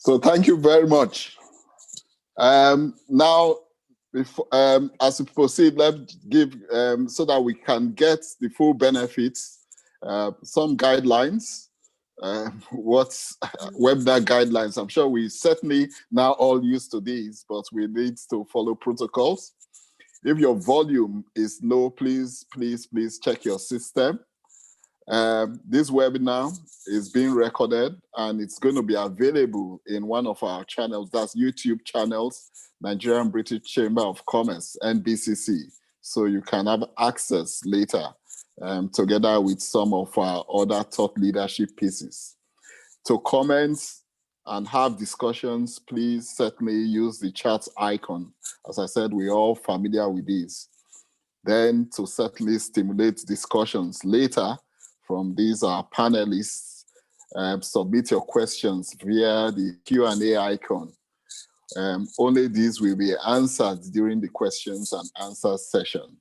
So thank you very much. Now, before, as we proceed, let's give, so that we can get the full benefits, some guidelines. What's webinar guidelines? I'm sure we certainly now all used to these, but we need to follow protocols. If your volume is low, please check your system. This webinar is being recorded and it's going to be available in one of our channels, that's YouTube channels, Nigerian-British Chamber of Commerce, NBCC. So you can have access later together with some of our other thought leadership pieces. To comment and have discussions, please certainly use the chat icon. As I said, we're all familiar with these. Then to certainly stimulate discussions later from these panelists, submit your questions via the Q&A icon. Only these will be answered during the questions and answers session.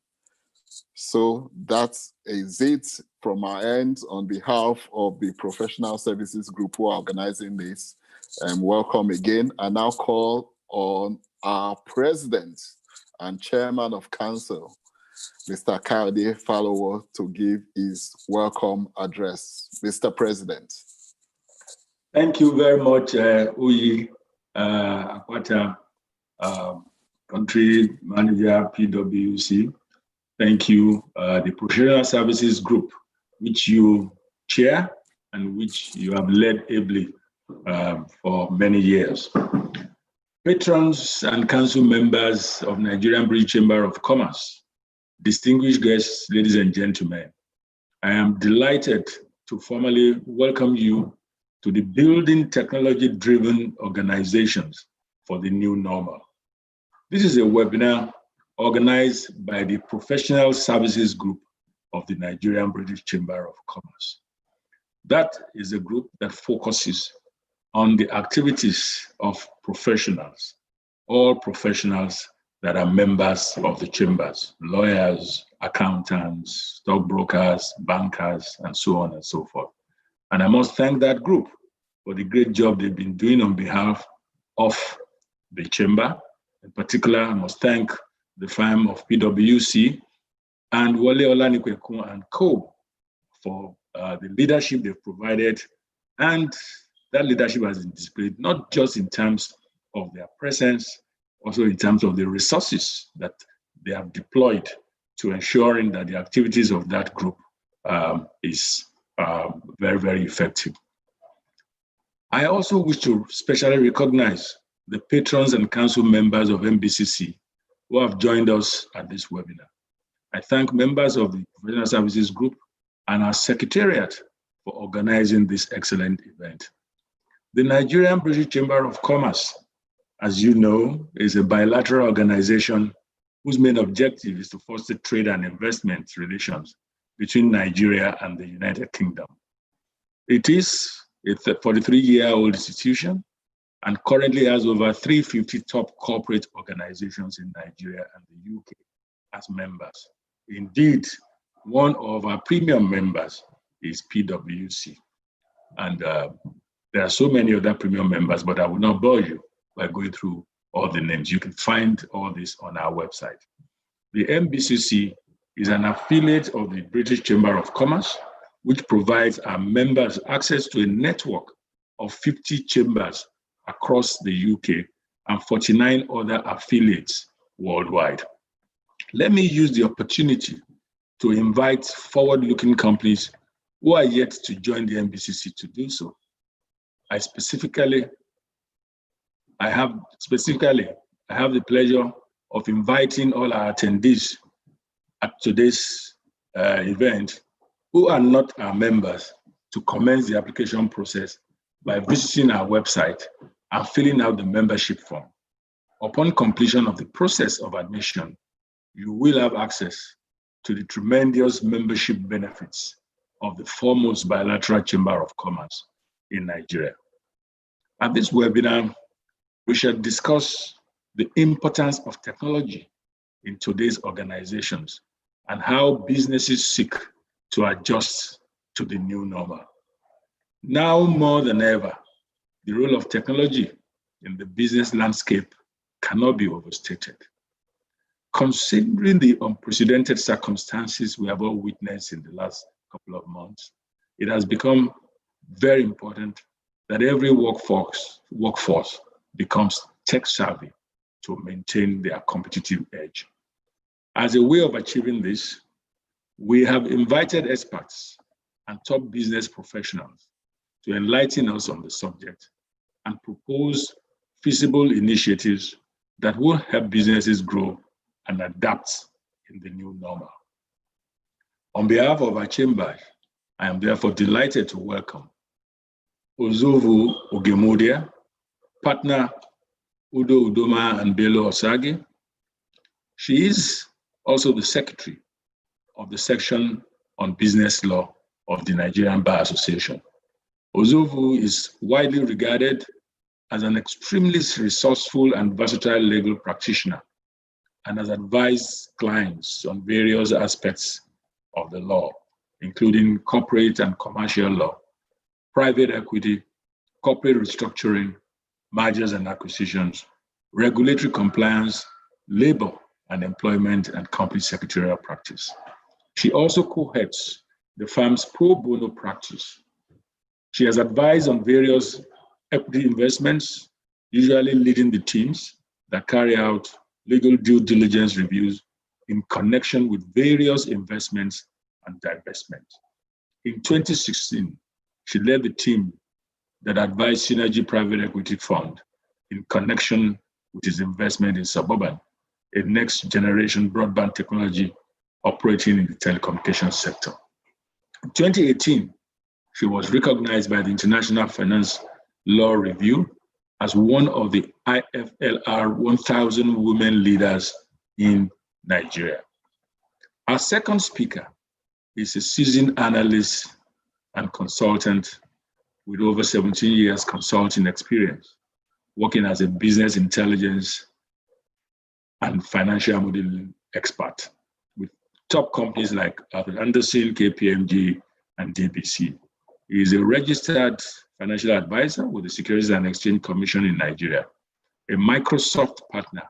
So that is it from our end on behalf of the Professional Services Group who are organizing this. Welcome again. I now call on our President and Chairman of Council, Mr. Kayode Falowo, to give his welcome address. Mr. President. Thank you very much, Uyi Akwata, Country Manager, PwC. Thank you, the Professional Services Group, which you chair and which you have led ably for many years. Patrons and council members of Nigerian-British Chamber of Commerce, distinguished guests, ladies and gentlemen, I am delighted to formally welcome you to the Building Technology-Driven Organizations for the New Normal. This is a webinar organized by the Professional Services Group of the Nigerian-British Chamber of Commerce. That is a group that focuses on the activities of professionals, all professionals that are members of the chambers, lawyers, accountants, stockbrokers, bankers, and so on and so forth. And I must thank that group for the great job they've been doing on behalf of the chamber. In particular, I must thank the firm of PwC and Wale Olanikwekun and Co. for the leadership they've provided. And that leadership has been displayed not just in terms of their presence, also in terms of the resources that they have deployed to ensuring that the activities of that group is very, very effective. I also wish to specially recognize the patrons and council members of NBCC who have joined us at this webinar. I thank members of the Professional Services Group and our Secretariat for organizing this excellent event. The Nigerian-British Chamber of Commerce, as you know, is a bilateral organization whose main objective is to foster trade and investment relations between Nigeria and the United Kingdom. It is a 43-year-old institution and currently has over 350 top corporate organizations in Nigeria and the UK as members. Indeed, one of our premium members is PwC. And there are so many other premium members, but I will not bore you by going through all the names. You can find all this on our website. The NBCC is an affiliate of the British Chamber of Commerce, which provides our members access to a network of 50 chambers across the UK and 49 other affiliates worldwide. Let me use the opportunity to invite forward-looking companies who are yet to join the NBCC to do so. I have the pleasure of inviting all our attendees at today's event who are not our members to commence the application process by visiting our website and filling out the membership form. Upon completion of the process of admission, you will have access to the tremendous membership benefits of the foremost bilateral chamber of commerce in Nigeria. At this webinar, we shall discuss the importance of technology in today's organizations and how businesses seek to adjust to the new normal. Now more than ever, The role of technology in the business landscape cannot be overstated. Considering the unprecedented circumstances we have all witnessed in the last couple of months, it has become very important that every workforce becomes tech savvy to maintain their competitive edge. As a way of achieving this, we have invited experts and top business professionals to enlighten us on the subject and propose feasible initiatives that will help businesses grow and adapt in the new normal. On behalf of our chamber, I am therefore delighted to welcome Ozovu Ogemodia, partner Udo Udoma and Bello Osagi. She is also the secretary of the section on business law of the Nigerian Bar Association. Ozovu is widely regarded as an extremely resourceful and versatile legal practitioner and has advised clients on various aspects of the law, including corporate and commercial law, private equity, corporate restructuring, mergers and acquisitions, regulatory compliance, labor and employment, and company secretarial practice. She also co-heads the firm's pro bono practice. She has advised on various equity investments, usually leading the teams that carry out legal due diligence reviews in connection with various investments and divestments. In 2016, she led the team that advised Synergy Private Equity Fund in connection with its investment in Suburban, a next generation broadband technology operating in the telecommunications sector. In 2018, she was recognized by the International Finance Law Review as one of the IFLR 1000 women leaders in Nigeria. Our second speaker is a seasoned analyst and consultant with over 17 years consulting experience, working as a business intelligence and financial modeling expert with top companies like Anderson, KPMG, and DBC. He is a registered financial advisor with the Securities and Exchange Commission in Nigeria, a Microsoft partner,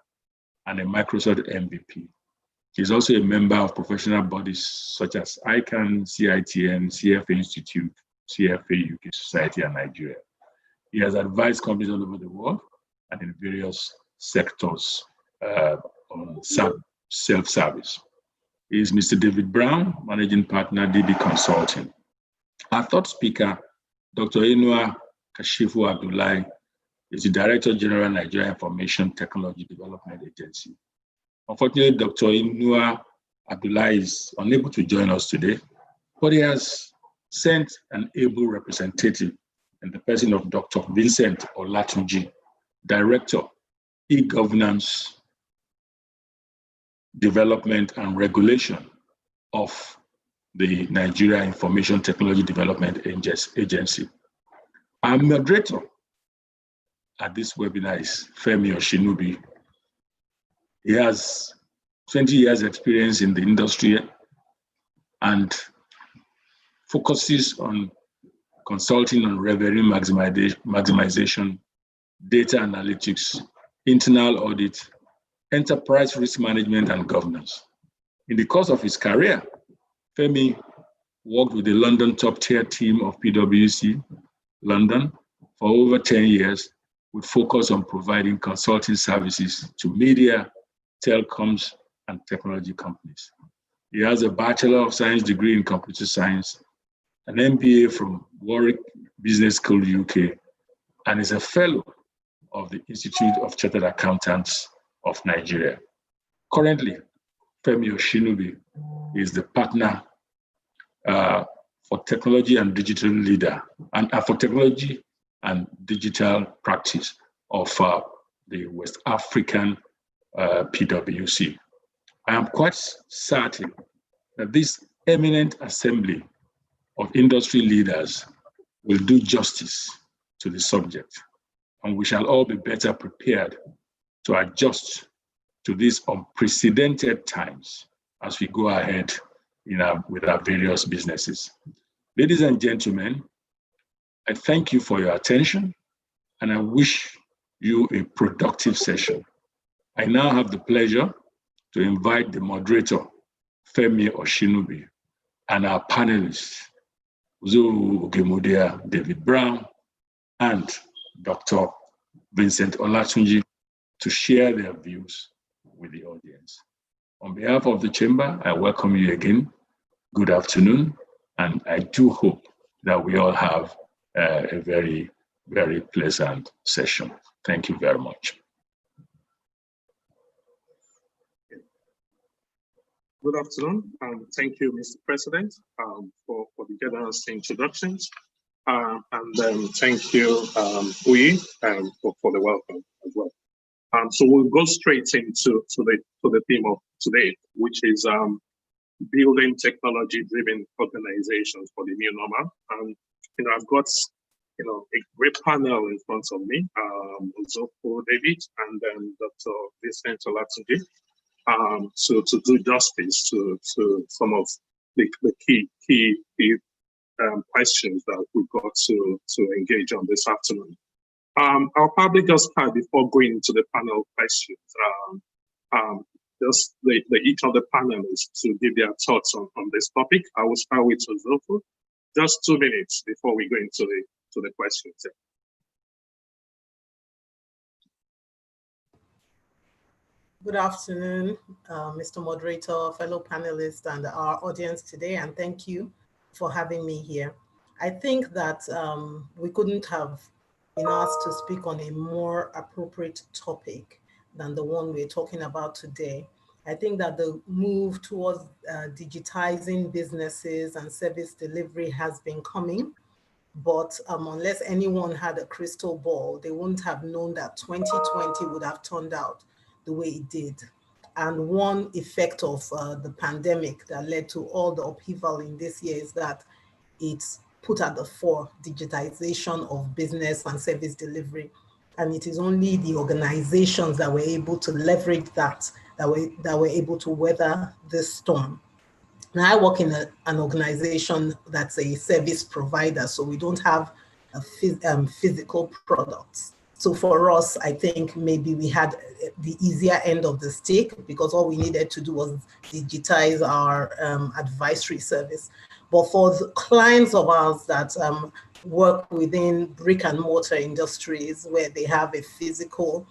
and a Microsoft MVP. He is also a member of professional bodies such as ICANN, CITN, CFA Institute, CFA UK Society, and Nigeria. He has advised companies all over the world and in various sectors on self-service. He is Mr. David Brown, Managing Partner, DB Consulting. Our third speaker, Dr. Inua Kashifu Abdullahi, is the Director General, Nigeria Information Technology Development Agency. Unfortunately, Dr. Inua Abdullahi is unable to join us today, but he has sent an able representative in the person of Dr. Vincent Olatunji, Director, E-Governance, Development and Regulation of the Nigeria Information Technology Development Agency. Our moderator at this webinar is Femi Oshinubi. He has 20 years experience in the industry and focuses on consulting on revenue maximization, data analytics, internal audit, enterprise risk management, and governance. In the course of his career, Femi worked with the London top-tier team of PwC London for over 10 years with focus on providing consulting services to media, telecoms, and technology companies. He has a Bachelor of Science degree in Computer Science, an MBA from Warwick Business School, UK, and is a fellow of the Institute of Chartered Accountants of Nigeria. Currently, Femi Oshinubi is the partner for technology and digital leader and for technology and digital practice of the West African PwC. I am quite certain that this eminent assembly of industry leaders will do justice to the subject, and we shall all be better prepared to adjust to these unprecedented times as we go ahead with our various businesses. Ladies and gentlemen, I thank you for your attention, and I wish you a productive session. I now have the pleasure to invite the moderator, Femi Oshinubi, and our panelists, Uzo Ogemudia, David Brown, and Dr. Vincent Olatunji, to share their views with the audience. On behalf of the chamber, I welcome you again. Good afternoon, and I do hope that we all have a very, very pleasant session. Thank you very much. Good afternoon, and thank you, Mr. President, for the generous introductions. Thank you, Uyi, for the welcome as well. So we'll go straight into the theme of today, which is building technology-driven organizations for the new normal. And I've got a great panel in front of me, Zoko David and then Dr. Vincent Olatunji, to do justice to some of the key questions that we've got to engage on this afternoon. I'll probably just start before going into the panel questions. Just each of the panelists to give their thoughts on this topic. I will start with Zoko. Just 2 minutes before we go into the questions. Good afternoon, Mr. Moderator, fellow panelists, and our audience today, and thank you for having me here. I think that we couldn't have been asked to speak on a more appropriate topic than the one we're talking about today. I think that the move towards digitizing businesses and service delivery has been coming, but unless anyone had a crystal ball, they wouldn't have known that 2020 would have turned out the way it did. And one effect of the pandemic that led to all the upheaval in this year is that it's put at the fore digitization of business and service delivery. And it is only the organizations that were able to leverage that were able to weather this storm. Now, I work in an organization that's a service provider, so we don't have physical products. So for us, I think maybe we had the easier end of the stick because all we needed to do was digitize our advisory service. But for the clients of ours that work within brick and mortar industries where they have a physical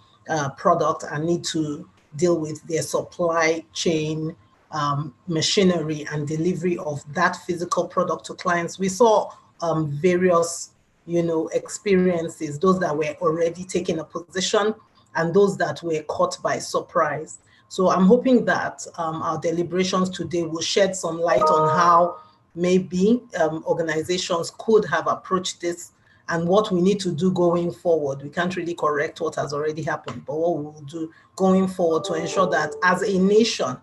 product and need to deal with their supply chain machinery and delivery of that physical product to clients, we saw various experiences, those that were already taking a position and those that were caught by surprise. So I'm hoping that our deliberations today will shed some light on how maybe organizations could have approached this and what we need to do going forward. We can't really correct what has already happened, but what we will do going forward to ensure that as a nation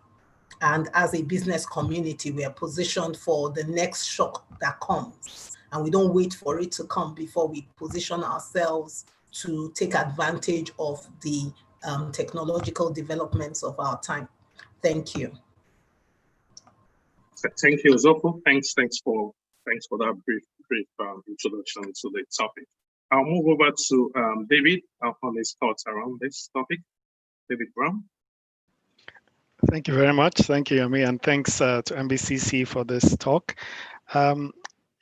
and as a business community, we are positioned for the next shock that comes. And we don't wait for it to come before we position ourselves to take advantage of the technological developments of our time. Thank you. Thank you, Zoko. Thanks for that brief introduction to the topic. I'll move over to David on his thoughts around this topic. David Brown. Thank you very much. Thank you, Yemi, and thanks to NBCC for this talk.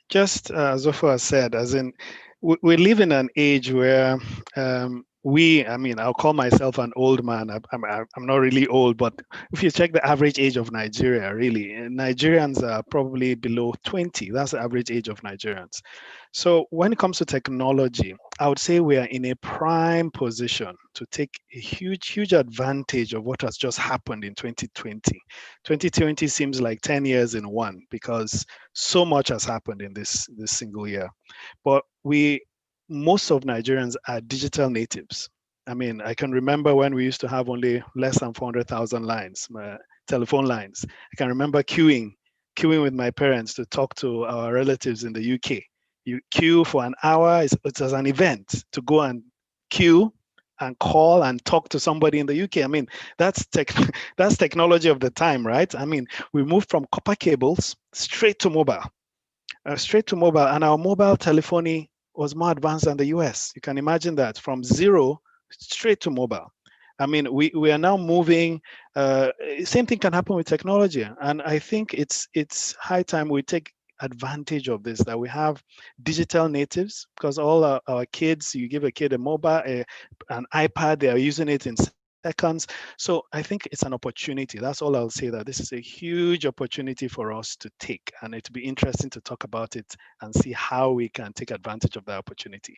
Just as Zofo has said, as in, we live in an age where I'll call myself an old man. I'm not really old, but if you check the average age of Nigeria, really, Nigerians are probably below 20. That's the average age of Nigerians. So when it comes to technology, I would say we are in a prime position to take a huge advantage of what has just happened in 2020. 2020 seems like 10 years in one because so much has happened in this single year. But most of Nigerians are digital natives. I mean, I can remember when we used to have only less than 400,000 lines, telephone lines. I can remember queuing with my parents to talk to our relatives in the UK. You queue for an hour, it's an event to go and queue and call and talk to somebody in the UK. I mean, that's technology of the time, right? I mean, we moved from copper cables straight to mobile, and our mobile telephony was more advanced than the US. You can imagine that, from zero straight to mobile. I mean, we are now moving. Same thing can happen with technology, and I think it's high time we take advantage of this, that we have digital natives, because all our kids, you give a kid a mobile, an iPad, they are using it in seconds. So I think it's an opportunity. That's all I'll say, that this is a huge opportunity for us to take, and it'll be interesting to talk about it and see how we can take advantage of that opportunity.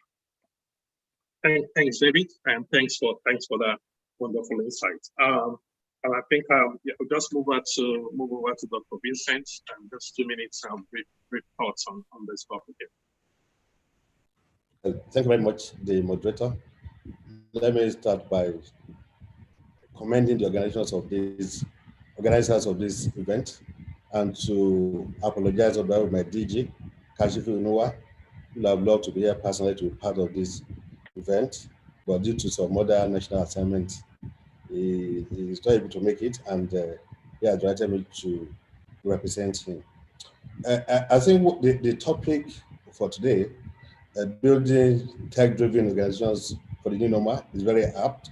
Thanks, David, and thanks for that wonderful insight. And I think yeah, we'll just move over to Dr. Vincent, and just 2 minutes brief thoughts on this topic. Thank you very much, the moderator. Let me start by commending the organizers of this event, and to apologize on behalf of my DG, Kashifu Unuwa, who would have loved to be here personally to be part of this event, but due to some other national assignments, he is not able to make it, and he has invited me to represent him. I think the topic for today, building tech-driven organizations for the new normal, is very apt.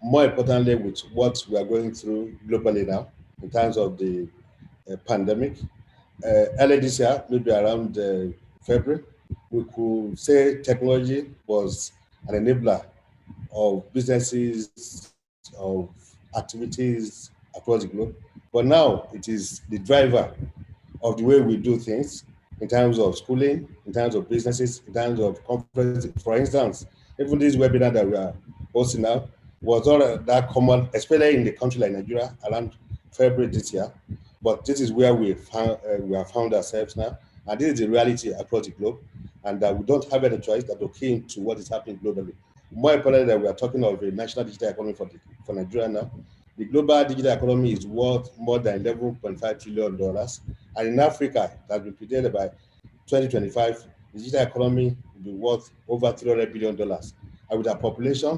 More importantly, with what we are going through globally now, in terms of the pandemic. Earlier this year, maybe around February, we could say technology was an enabler of businesses, of activities across the globe. But now it is the driver of the way we do things, in terms of schooling, in terms of businesses, in terms of conferences. For instance, even this webinar that we are hosting now was not that common, especially in the country like Nigeria, around February this year. But this is where we have found ourselves now. And this is the reality across the globe. And we don't have any choice but to key into what is happening globally. More importantly, that we are talking of a national digital economy for Nigeria now. The global digital economy is worth more than $11.5 trillion. And in Africa, it has been predicted by 2025, the digital economy will be worth over $300 billion. And with our population,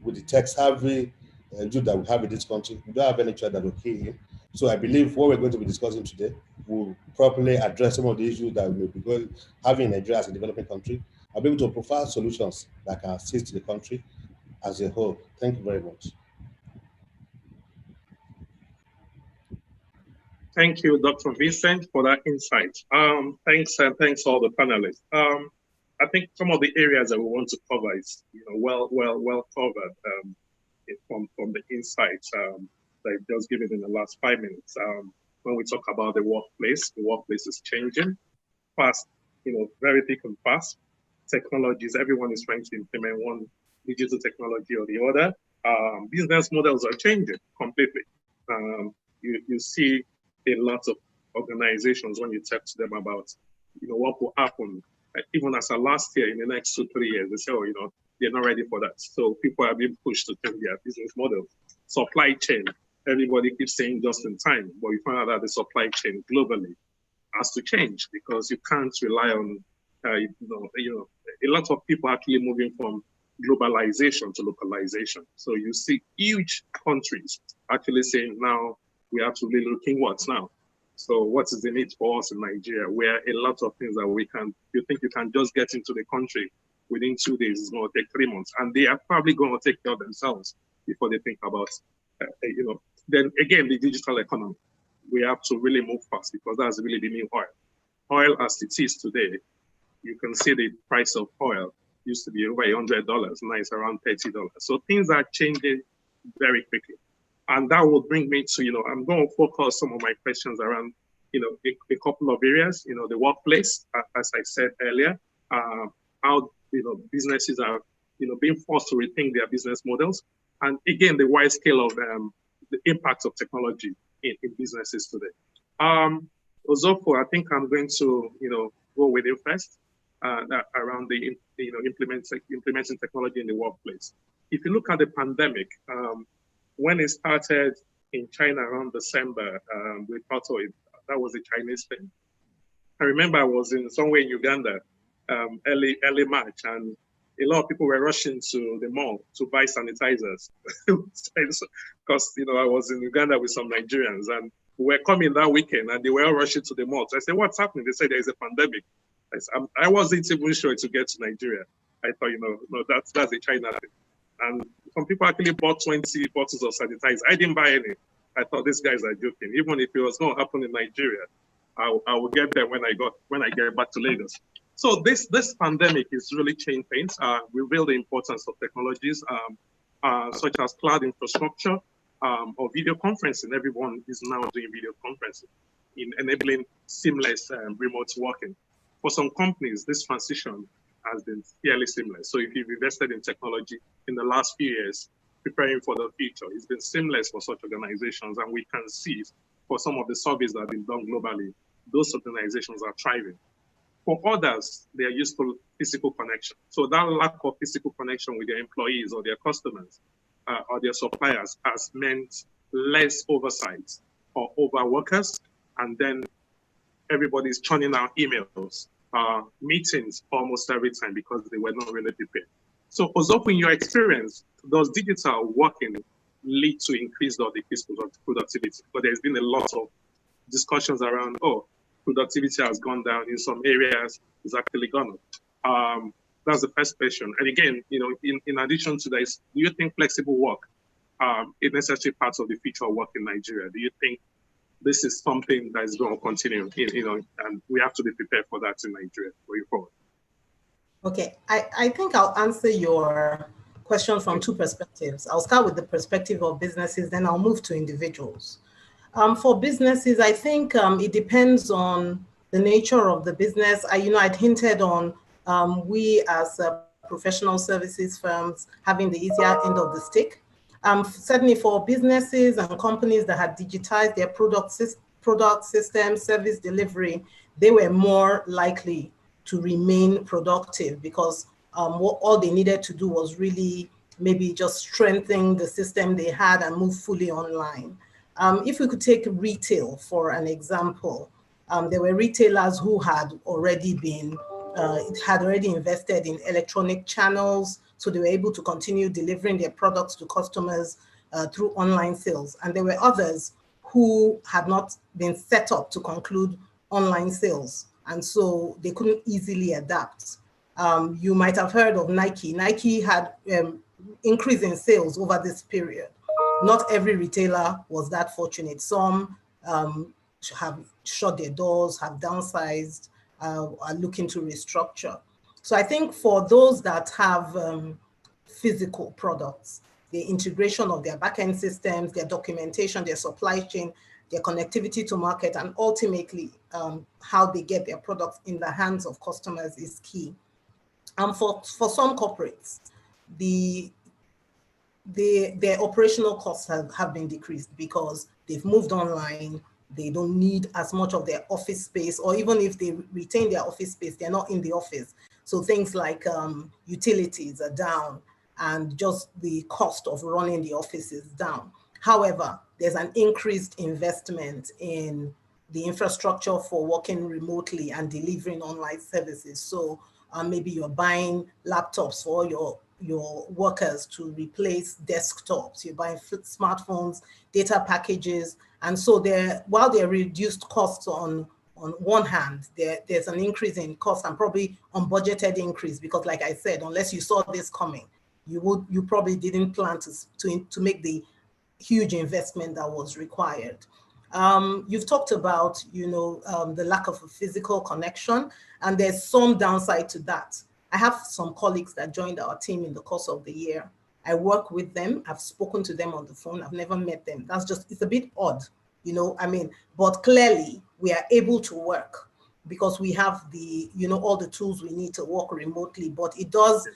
with the tech-savvy youth that we have in this country, we don't have any choice that will key in. So I believe what we're going to be discussing today will properly address some of the issues that we may be having in Nigeria as a developing country. I'll be able to provide solutions that can assist the country as a whole. Thank you very much. Thank you, Dr. Vincent, for that insight. Thanks, and thanks all the panelists. I think some of the areas that we want to cover is, well covered from the insights that you've just given in the last 5 minutes. When we talk about the workplace is changing fast, very thick and fast. Technologies, everyone is trying to implement one digital technology or the other. Business models are changing completely. You see a lot of organizations, when you talk to them about, what will happen, even as of last year, in the next 2-3 years, they say, they're not ready for that. So people are being pushed to change their business model. Supply chain, everybody keeps saying just in time, but you find out that the supply chain globally has to change, because you can't rely on, a lot of people actually moving from globalization to localization. So you see huge countries actually saying, now we have to really look inwards now. So what is the need for us in Nigeria, where a lot of things that you think you can just get into the country within 2 days, is going to take 3 months, and they are probably going to take care of themselves before they think about, then again, the digital economy. We have to really move fast, because that's really the new oil. Oil as it is today, you can see the price of oil used to be over $100, now it's around $30. So things are changing very quickly. And that will bring me to, I'm going to focus some of my questions around, a couple of areas, the workplace, as I said earlier, how, businesses are, being forced to rethink their business models. And again, the wide scale of the impact of technology in businesses today. Ozofo, I think I'm going to, go with you first around the, implementing technology in the workplace. If you look at the pandemic, when it started in China around December, we thought, that was a Chinese thing. I remember I was somewhere in Uganda, early March, and a lot of people were rushing to the mall to buy sanitizers. Because, I was in Uganda with some Nigerians, and we were coming that weekend, and they were all rushing to the mall. So I said, what's happening? They said there is a pandemic. I wasn't even sure to get to Nigeria. I thought, no, that's a China thing. And some people actually bought 20 bottles of sanitizer. I didn't buy any. I thought these guys are joking. Even if it was going to happen in Nigeria, I will get there when I get back to Lagos. So this pandemic is really changed things. We revealed the importance of technologies such as cloud infrastructure or video conferencing. Everyone is now doing video conferencing, in enabling seamless remote working. For some companies, this transition has been fairly seamless. So if you've invested in technology in the last few years, preparing for the future, it's been seamless for such organizations. And we can see for some of the surveys that have been done globally, those organizations are thriving. For others, they are used to physical connection. So that lack of physical connection with their employees or their customers or their suppliers has meant less oversight or over workers. And then everybody's churning out emails, meetings almost every time because they were not really prepared. So, Ozofo, in your experience, does digital working lead to increased or decreased productivity? But there's been a lot of discussions around, productivity has gone down in some areas, it's actually gone up. That's the first question. And again, in addition to this, do you think flexible work is necessary part of the future of work in Nigeria? Do you think this is something that is going to continue, and we have to be prepared for that in Nigeria going forward? Okay, I think I'll answer your question from two perspectives. I'll start with the perspective of businesses, then I'll move to individuals. For businesses, I think it depends on the nature of the business. I'd hinted on we as professional services firms having the easier end of the stick. Certainly for businesses and companies that had digitized their product systems, service delivery, they were more likely to remain productive because all they needed to do was really maybe just strengthen the system they had and move fully online. If we could take retail for an example, there were retailers who had already invested in electronic channels, so they were able to continue delivering their products to customers through online sales. And there were others who had not been set up to conclude online sales, and so they couldn't easily adapt. You might have heard of Nike. Nike had increase in sales over this period. Not every retailer was that fortunate. Some have shut their doors, have downsized, are looking to restructure. So I think for those that have physical products, the integration of their backend systems, their documentation, their supply chain, their connectivity to market, and ultimately how they get their products in the hands of customers is key. For some corporates, their operational costs have been decreased because they've moved online. They don't need as much of their office space, or even if they retain their office space, they're not in the office. So things like utilities are down and just the cost of running the office is down. However, there's an increased investment in the infrastructure for working remotely and delivering online services. So maybe you're buying laptops for your workers to replace desktops, you're buying smartphones, data packages. And so while there are reduced costs on one hand, there's an increase in cost and probably unbudgeted increase because, like I said, unless you saw this coming, you probably didn't plan to make the huge investment that was required. You've talked about the lack of a physical connection, and there's some downside to that. I have some colleagues that joined our team in the course of the year. I work with them. I've spoken to them on the phone. I've never met them. It's a bit odd, but clearly we are able to work because we have all the tools we need to work remotely, but it does,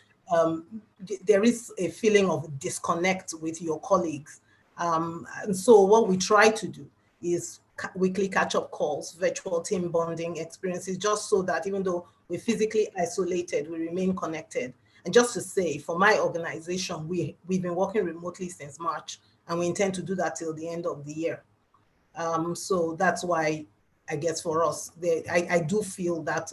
there is a feeling of disconnect with your colleagues. And so what we try to do is weekly catch-up calls, virtual team bonding experiences, just so that even though we're physically isolated, we remain connected. And just to say, for my organization, we've been working remotely since March, and we intend to do that till the end of the year. So that's why, I guess for us, I do feel that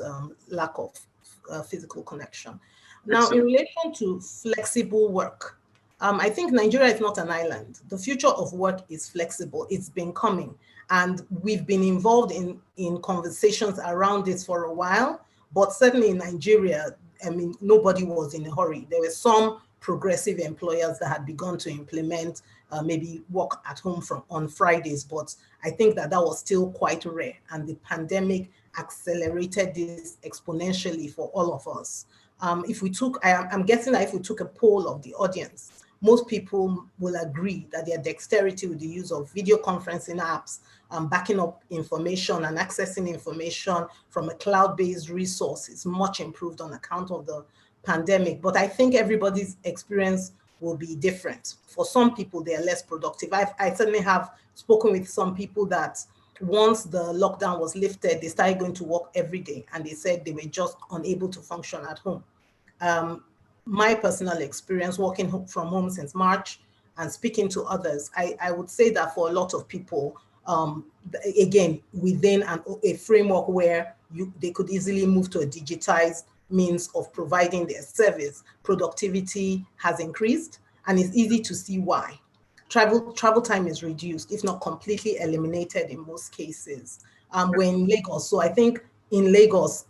lack of physical connection. Now, in relation to flexible work, I think Nigeria is not an island. The future of work is flexible. It's been coming. And we've been involved in conversations around this for a while. But certainly in Nigeria, I mean, nobody was in a hurry. There were some progressive employers that had begun to implement maybe work at home on Fridays, but I think that was still quite rare, and the pandemic accelerated this exponentially for all of us. If we took, I'm guessing that if we took a poll of the audience, most people will agree that their dexterity with the use of video conferencing apps, backing up information and accessing information from a cloud-based resource is much improved on account of the pandemic. But I think everybody's experience will be different. For some people, they are less productive. I certainly have spoken with some people that once the lockdown was lifted, they started going to work every day, and they said they were just unable to function at home. My personal experience working from home since March and speaking to others, I would say that for a lot of people, again, within a framework where they could easily move to a digitized means of providing their service, productivity has increased, and it's easy to see why. Travel time is reduced, if not completely eliminated in most cases. We're in Lagos, so I think in Lagos,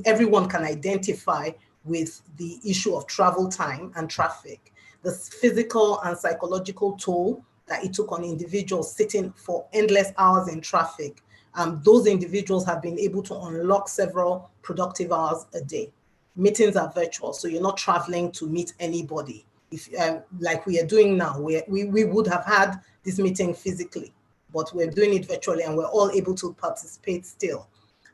everyone can identify with the issue of travel time and traffic, the physical and psychological toll that it took on individuals sitting for endless hours in traffic. Those individuals have been able to unlock several productive hours a day. Meetings are virtual, so you're not traveling to meet anybody. If like we are doing now, we would have had this meeting physically, but we're doing it virtually, and we're all able to participate still.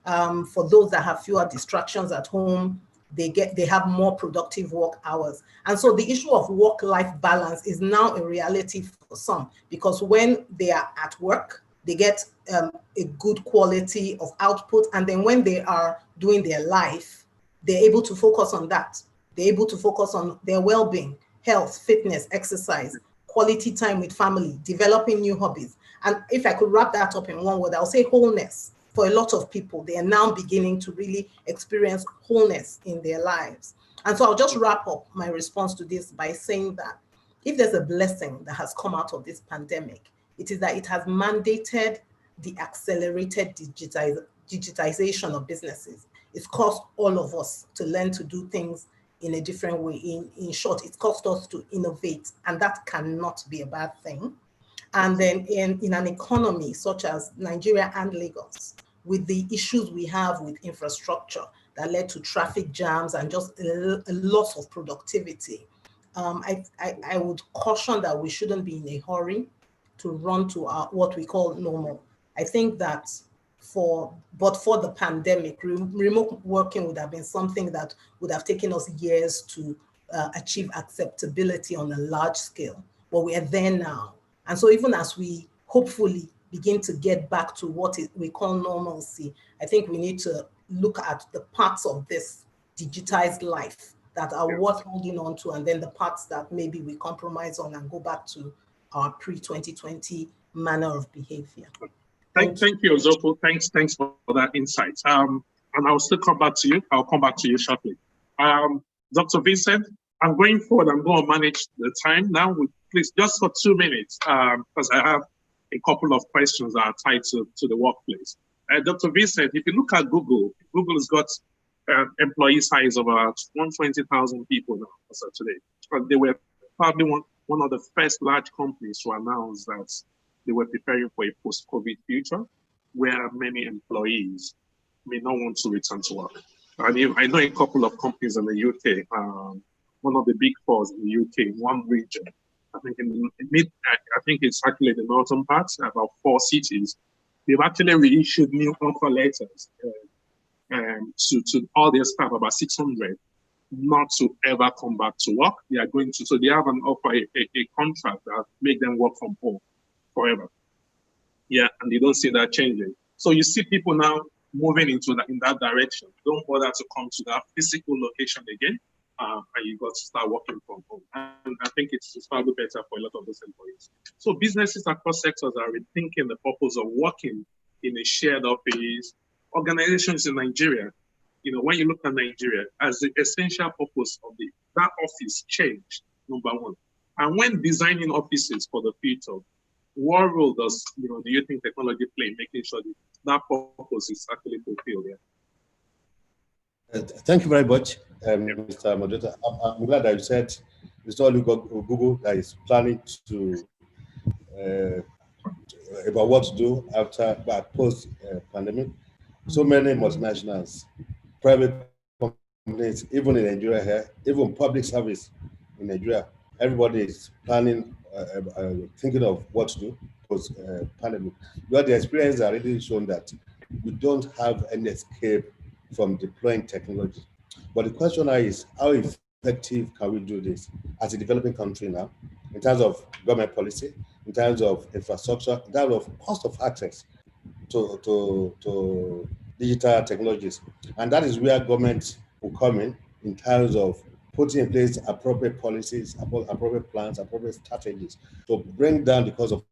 For those that have fewer distractions at home, they have more productive work hours. And so the issue of work-life balance is now a reality for some, because when they are at work, they get a good quality of output. And then when they are doing their life, they're able to focus on that. They're able to focus on their well-being, health, fitness, exercise, quality time with family, developing new hobbies. And if I could wrap that up in one word, I'll say wholeness. For a lot of people, they are now beginning to really experience wholeness in their lives. And so I'll just wrap up my response to this by saying that if there's a blessing that has come out of this pandemic, it is that it has mandated the accelerated digitization of businesses. It's caused all of us to learn to do things in a different way. In short, it's caused us to innovate, and that cannot be a bad thing. And then in an economy such as Nigeria and Lagos, with the issues we have with infrastructure that led to traffic jams and just a loss of productivity, I would caution that we shouldn't be in a hurry to run to what we call normal. I think that but for the pandemic, remote working would have been something that would have taken us years to achieve acceptability on a large scale, but we are there now. And so even as we hopefully begin to get back to what we call normalcy, I think we need to look at the parts of this digitized life that are worth holding on to, and then the parts that maybe we compromise on and go back to our pre-2020 manner of behavior. Thank you, Ozofo. Thanks for that insight. And I'll still come back to you. I'll come back to you shortly. Dr. Vincent, I'm going forward. I'm going to manage the time now. Please, just for 2 minutes, because I have a couple of questions that are tied to the workplace. Dr. Vincent, if you look at Google has got employee size of about 120,000 people now as of today. But they were probably one of the first large companies to announce that they were preparing for a post-COVID future where many employees may not want to return to work. And I know a couple of companies in the UK, one of the big fours in the UK, one region, I think it's actually the northern part, about 4 cities. They've actually reissued new offer letters to all their staff, about 600, not to ever come back to work. They are going to, so they have an offer, a contract that make them work from home forever. Yeah, and they don't see that changing. So you see people now moving in that direction. Don't bother to come to that physical location again. And you got to start working from home. And I think it's probably better for a lot of those employees. So businesses across sectors are rethinking the purpose of working in a shared office. Organizations in Nigeria, when you look at Nigeria, as the essential purpose of that office changed, number one. And when designing offices for the future, what role do you think technology play in making sure that purpose is actually fulfilled? Yeah? Thank you very much, Mr. Moderator. I'm glad that you said it's not only Google that is planning to about what to do after post pandemic. So many multinationals, private companies, even in Nigeria here, even public service in Nigeria, everybody is planning, thinking of what to do post pandemic. But the experience has already shown that we don't have any escape from deploying technology. But the question now is, how effective can we do this as a developing country now, in terms of government policy, in terms of infrastructure, in terms of cost of access to digital technologies? And that is where government will come in terms of putting in place appropriate policies, appropriate plans, appropriate strategies to bring down the cost of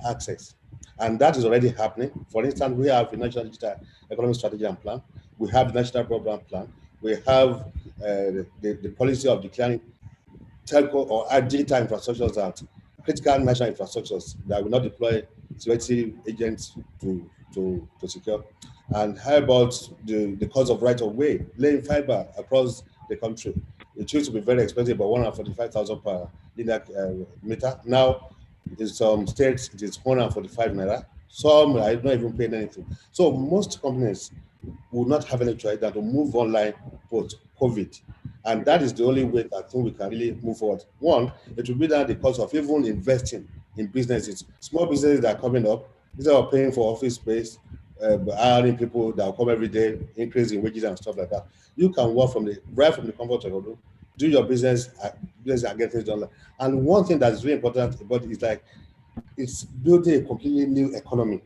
access. And that is already happening. For instance, we have the National Digital Economic Strategy and Plan. We have the National Broadband Plan. We have the policy of declaring telco or digital infrastructures that critical national infrastructures that will not deploy security agents to secure. And how about the cost of right of way, laying fiber across the country? It used to be very expensive, about 145,000 per linear meter. Now, in some states, it is 145 naira. Some are not even paying anything. So most companies will not have any choice than to move online post-COVID. And that is the only way I think we can really move forward. One, it will be that the cost of even investing in businesses, small businesses that are coming up, instead of paying for office space, hiring people that will come every day, increasing wages and stuff like that. You can work right from the comfort of your home, do your business and get things done. And one thing that is really important about it is like it's building a completely new economy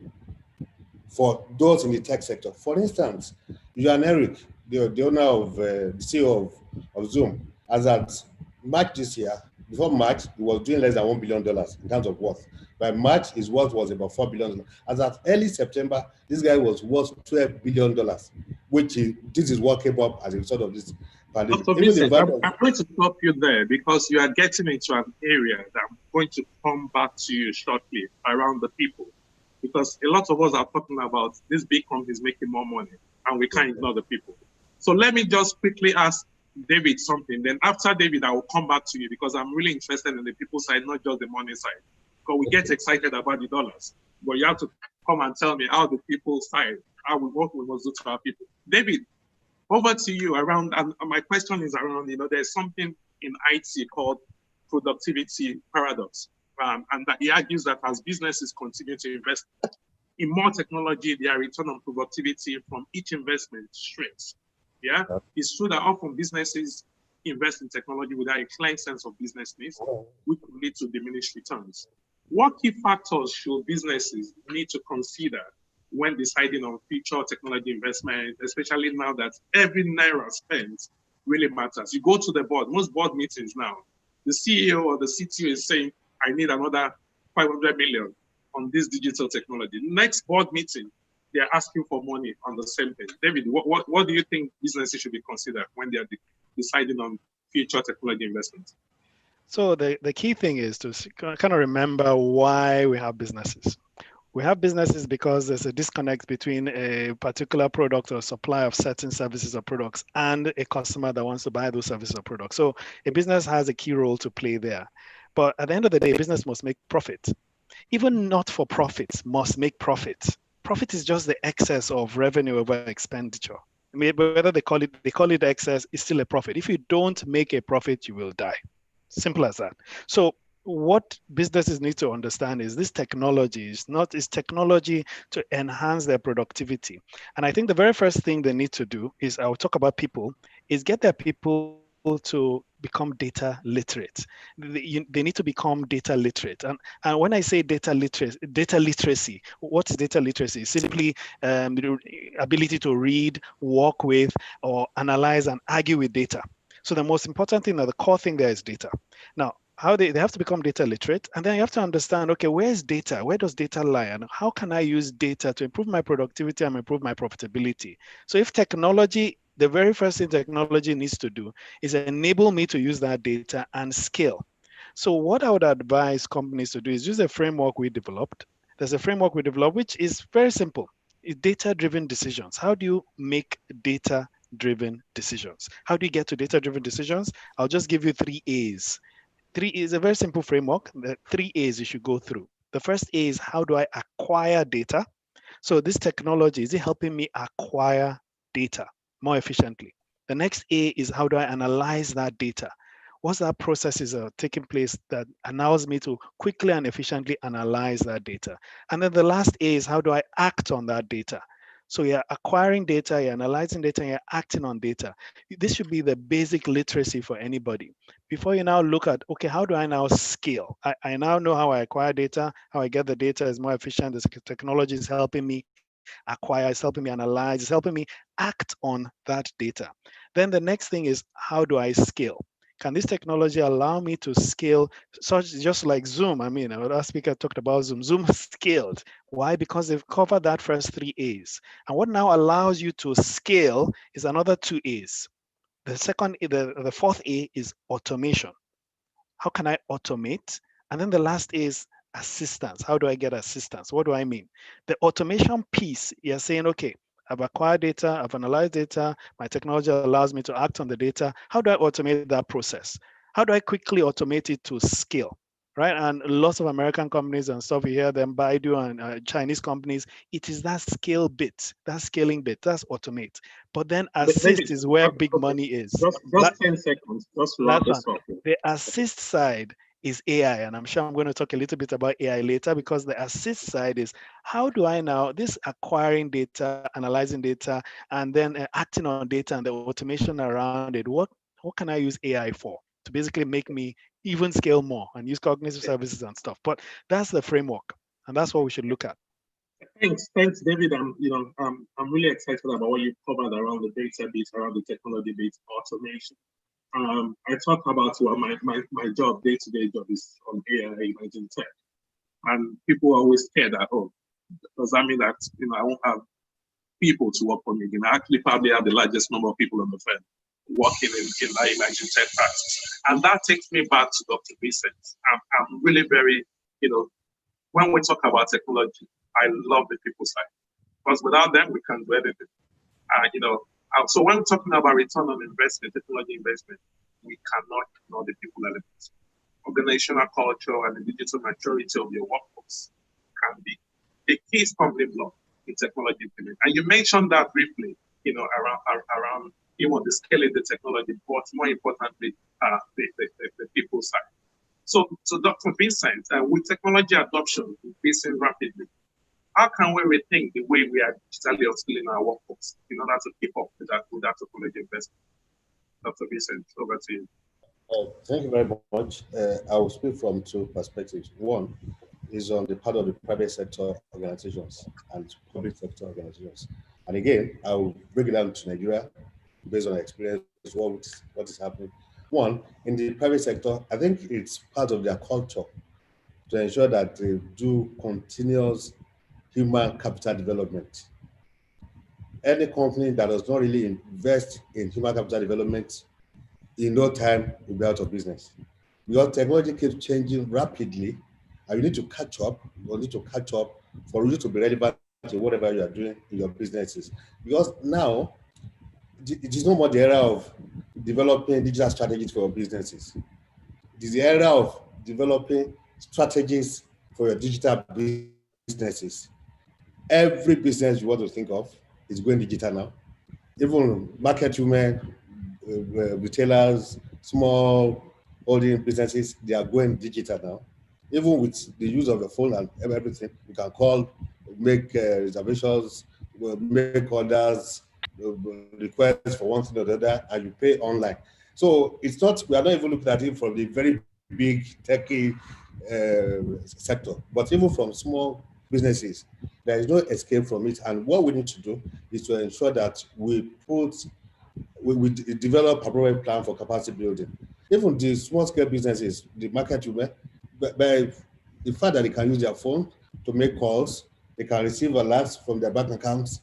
for those in the tech sector. For instance, Johan Eric, the owner of the CEO of Zoom, as at March this year, before March, he was doing less than $1 billion in terms of worth. By March, his worth was about $4 billion. As at early September, this guy was worth $12 billion, this is what came up as a result of this pandemic. Dr. Vincent, I'm going to stop you there because you are getting into an area that I'm going to come back to you shortly around the people. Because a lot of us are talking about these big companies making more money and we can't ignore the people. So let me just quickly ask David something. Then after David, I will come back to you because I'm really interested in the people side, not just the money side. Because we get excited about the dollars, but you have to come and tell me how the people side, what we must do to our people. David, over to you around, and my question is around, there's something in IT called productivity paradox. And that he argues that as businesses continue to invest in more technology, their return on productivity from each investment shrinks. Yeah, it's true that often businesses invest in technology without a clear sense of business needs, which could lead to diminished returns. What key factors should businesses need to consider when deciding on future technology investment, especially now that every naira spent really matters? You go to the board, most board meetings now, the CEO or the CTO is saying, I need another 500 million on this digital technology. Next board meeting, they're asking for money on the same thing. David, what do you think businesses should be considered when they're deciding on future technology investments? So the key thing is to kind of remember why we have businesses. We have businesses because there's a disconnect between a particular product or supply of certain services or products and a customer that wants to buy those services or products. So a business has a key role to play there. But at the end of the day, business must make profit. Even not-for-profits must make profit. Profit is just the excess of revenue over expenditure. I mean, whether they call it excess, it's still a profit. If you don't make a profit, you will die. Simple as that. So what businesses need to understand is this technology is technology to enhance their productivity. And I think the very first thing they need to do is, I'll talk about people, is get their people to become data literate. They need to become data literate. And when I say data literacy, what is data literacy? It's simply the ability to read, work with, or analyze and argue with data. So the most important thing, or the core thing there, is data. Now, how they have to become data literate, and then you have to understand, okay, where is data? Where does data lie? And how can I use data to improve my productivity and improve my profitability? So if technology, the very first thing technology needs to do is enable me to use that data and scale. So what I would advise companies to do is use a framework we developed. There's a framework we developed, which is very simple. is data-driven decisions. How do you make data-driven decisions? How do you get to data-driven decisions? I'll just give you 3 A's. 3 is a very simple framework. The 3 A's you should go through. The first A is, how do I acquire data? So this technology, is it helping me acquire data more efficiently? The next A is, how do I analyze that data? What's that processes are taking place that allows me to quickly and efficiently analyze that data? And then the last A is, how do I act on that data? So you're acquiring data, you're analyzing data, you're acting on data. This should be the basic literacy for anybody. Before you now look at, okay, how do I now scale? I now know how I acquire data, how I get the data is more efficient. This technology is helping me acquire, it's helping me analyze, it's helping me act on that data. Then the next thing is, how do I scale? Can this technology allow me to scale, such just like Zoom? I mean, our last speaker talked about Zoom. Zoom scaled. Why? Because they've covered that first 3 A's. And what now allows you to scale is another 2 A's. The fourth A is automation. How can I automate? And then the last is assistance. How do I get assistance? What do I mean? The automation piece, you're saying, okay, I've acquired data, I've analyzed data, my technology allows me to act on the data. How do I automate that process? How do I quickly automate it to scale? Right? And lots of American companies and stuff, you hear them, Baidu and Chinese companies, it is that scale bit, that scaling bit, that's automate. But then assist is where big money is. Just 10 seconds, just to wrap this up. The assist side is AI, and I'm sure I'm going to talk a little bit about AI later, because the assist side is, how do I now, this acquiring data, analyzing data, and then acting on data and the automation around it, what can I use AI for to basically make me even scale more and use cognitive services and stuff? But that's the framework, and that's what we should look at. Thanks, David. I'm really excited about what you covered around the data bit, around the technology bit, automation. I talk about my job, day-to-day job is on AI, emerging tech, and people are always scared that, oh, does that mean that I won't have people to work for me? I actually probably have the largest number of people on the firm working in that emerging tech practice, and that takes me back to Dr. Vincent. I'm really very, when we talk about technology, I love the people side, because without them we can't do anything. So when talking about return on investment, technology investment, we cannot ignore the people elements. Organizational culture and the digital maturity of your workforce can be a key stumbling block in technology implementation. And you mentioned that briefly, around the scaling the technology, but more importantly, the people side. So Dr. Vincent, with technology adoption increasing rapidly, how can we rethink the way we are digitally upskilling our workforce in order to keep up with that technology investment? Dr. Vincent, over to you. Thank you very much. I will speak from 2 perspectives. One is on the part of the private sector organizations and public sector organizations. And again, I will break it down to Nigeria based on experience, what is happening. One, in the private sector, I think it's part of their culture to ensure that they do continuous human capital development. Any company that does not really invest in human capital development, in no time will be out of business. Because technology keeps changing rapidly, and you need to catch up. You need to catch up for you to be relevant to whatever you are doing in your businesses. Because now, it is no more the era of developing digital strategies for your businesses. It is the era of developing strategies for your digital businesses. Every business you want to think of is going digital now. Even market women, retailers, small holding businesses, they are going digital now. Even with the use of the phone and everything, you can call, make reservations, make orders, requests for one thing or the other, and you pay online. So it's not, we are not even looking at it from the very big techie sector, but even from small businesses, there is no escape from it. And what we need to do is to ensure that we develop appropriate plan for capacity building. Even the small scale businesses, the market women, by the fact that they can use their phone to make calls, they can receive alerts from their bank accounts.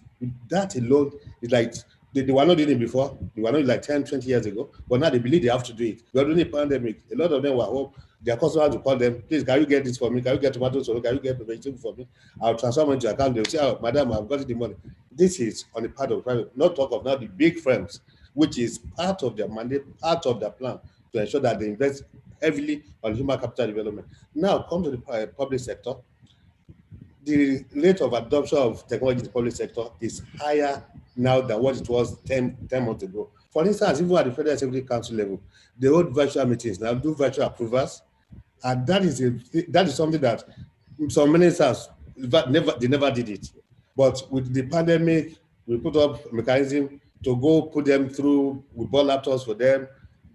That alone is like, they were not doing it before. They were not like 10, 20 years ago, but now they believe they have to do it. We are doing a pandemic. A lot of them were home. Their customers will call them, please, can you get this for me? Can you get tomatoes for me? Can you get vegetable for me? I'll transfer money to your account. They'll say, oh, madam, I've got the money. This is on the part of private, not talk of now the big firms, which is part of their mandate, part of their plan to ensure that they invest heavily on human capital development. Now, come to the public sector. The rate of adoption of technology in the public sector is higher now than what it was 10 months ago. For instance, even at the Federal Executive Council level, they hold virtual meetings now, do virtual approvals, and that is something that some ministers never did it. But with the pandemic, we put up a mechanism to go put them through. We bought laptops for them.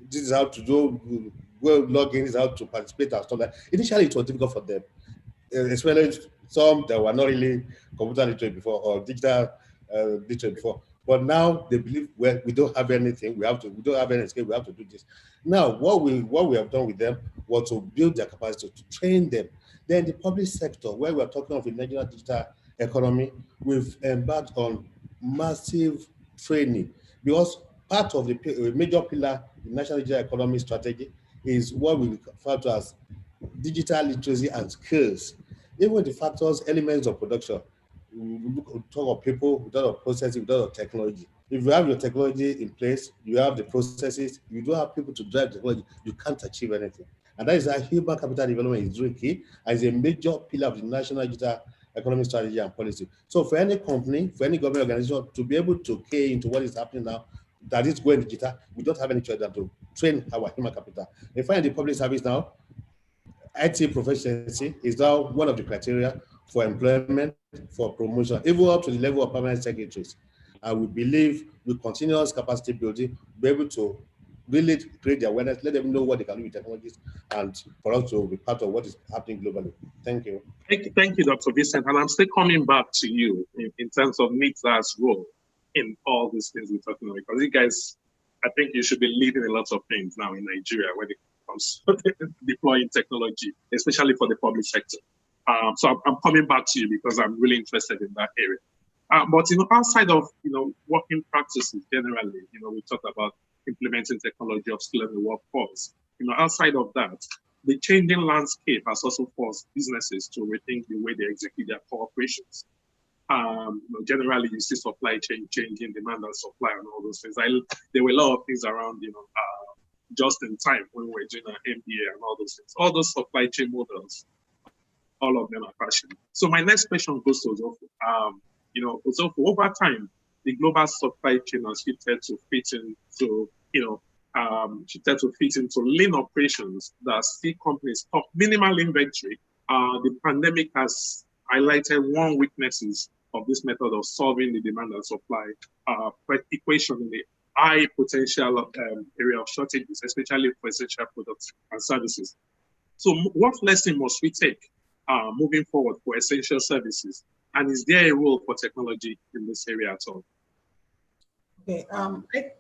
This is how to do. Go log in. This is how to participate and stuff like that. Initially, it was difficult for them, especially some that were not really computer literate before or digital literate before. But now they believe, well, we don't have anything. We don't have any skill. We have to do this. Now, what we have done with them was to build their capacity, to train them. Then the public sector, where we are talking of the Nigerian digital economy, we've embarked on massive training, because part of the major pillar in national digital economy strategy is what we refer to as digital literacy and skills. Even the factors, elements of production, we talk of people, we talk of processing, we talk of technology. If you have your technology in place, you have the processes, you don't have people to drive technology, you can't achieve anything. And that is how human capital development is really key as a major pillar of the national digital economic strategy and policy. So for any company, for any government organization to be able to key into what is happening now, that is going digital, we don't have any choice than to train our human capital. In fact, in the public service now, IT proficiency is now one of the criteria for employment, for promotion, even up to the level of permanent secretaries. And we believe with continuous capacity building, be able to really create the awareness, let them know what they can do with technologies, and for us to be part of what is happening globally. Thank you. Thank you, Dr. Vincent. And I'm still coming back to you in terms of NITSA's role in all these things we're talking about, because you guys, I think you should be leading a lot of things now in Nigeria when it comes to deploying technology, especially for the public sector. So I'm coming back to you because I'm really interested in that area. But outside of working practices generally, we talked about implementing technology, upskilling the workforce. Outside of that, the changing landscape has also forced businesses to rethink the way they execute their core operations. Generally, you see supply chain changing, demand and supply, and all those things. There were a lot of things around, just in time when we were doing our MBA and all those things. All those supply chain models, all of them are crashing. So my next question goes to Ozofu. Ozofu, over time, the global supply chain has shifted to fit into, lean operations that see companies top minimal inventory. The pandemic has highlighted one weaknesses of this method of solving the demand and supply equation in the high potential area of shortages, especially for essential products and services. So what lesson must we take moving forward for essential services? And is there a role for technology in this area at all? Okay,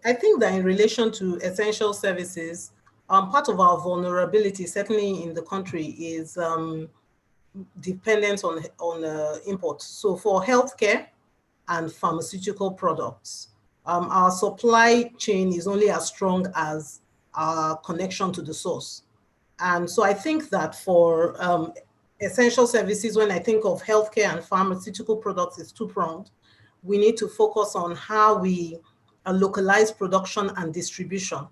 I think that in relation to essential services, part of our vulnerability, certainly in the country, is dependence on imports. So for healthcare and pharmaceutical products, our supply chain is only as strong as our connection to the source. And so I think that for essential services, when I think of healthcare and pharmaceutical products, it's two-pronged. We need to focus on how we localize production and distribution.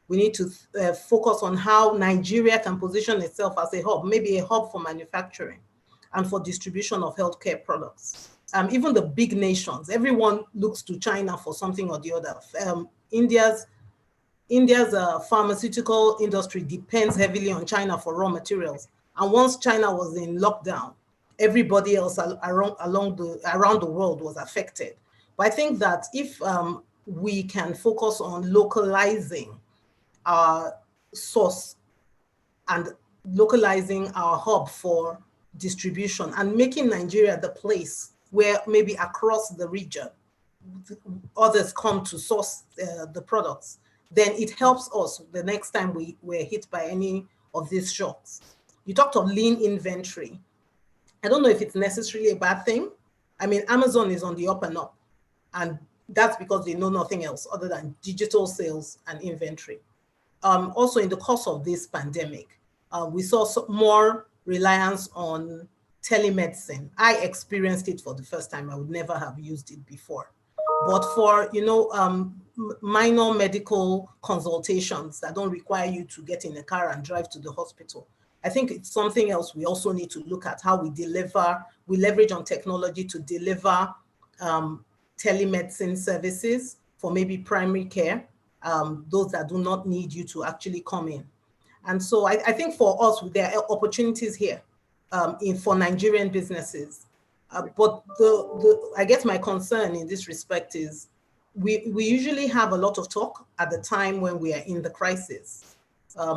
We need to focus on how Nigeria can position itself as a hub, maybe a hub for manufacturing and for distribution of healthcare products. Even the big nations, everyone looks to China for something or the other. India's pharmaceutical industry depends heavily on China for raw materials. And once China was in lockdown, everybody else around the world was affected. But I think that if we can focus on localizing our source and localizing our hub for distribution and making Nigeria the place where maybe across the region others come to source the products, then it helps us the next time we're hit by any of these shocks. You talked of lean inventory. I don't know if it's necessarily a bad thing. I mean, Amazon is on the up and up, and that's because they know nothing else other than digital sales and inventory. Also, in the course of this pandemic, we saw more reliance on telemedicine. I experienced it for the first time. I would never have used it before. But for, minor medical consultations that don't require you to get in a car and drive to the hospital, I think it's something else we also need to look at, how we leverage on technology to deliver telemedicine services for maybe primary care, those that do not need you to actually come in. And so I think for us, there are opportunities here for Nigerian businesses. But I guess my concern in this respect is we usually have a lot of talk at the time when we are in the crisis.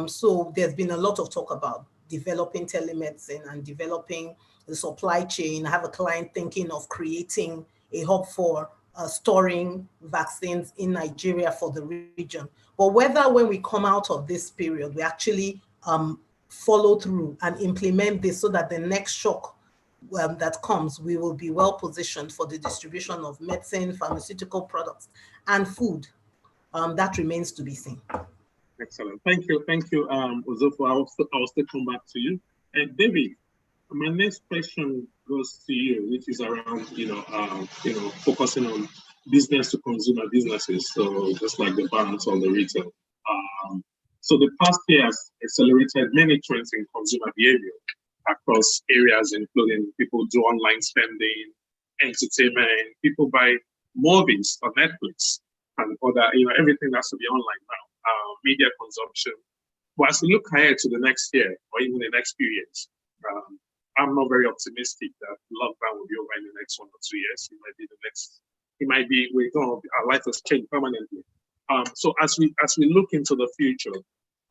So there's been a lot of talk about developing telemedicine and developing the supply chain. I have a client thinking of creating a hub for storing vaccines in Nigeria for the region. But whether when we come out of this period, we actually follow through and implement this so that the next shock that comes, we will be well positioned for the distribution of medicine, pharmaceutical products, and food. That remains to be seen. Excellent. Thank you, Uzofo. I'll still come back to you. And David, my next question goes to you, which is around, focusing on business to consumer businesses. So just like the banks or the retail. So the past year has accelerated many trends in consumer behavior across areas, including people do online spending, entertainment, people buy movies on Netflix and other, everything has to be online now, media consumption. But as we look ahead to the next year or even the next few years, I'm not very optimistic that lockdown will be over in the next 1 or 2 years. Our life has changed permanently. So as we look into the future,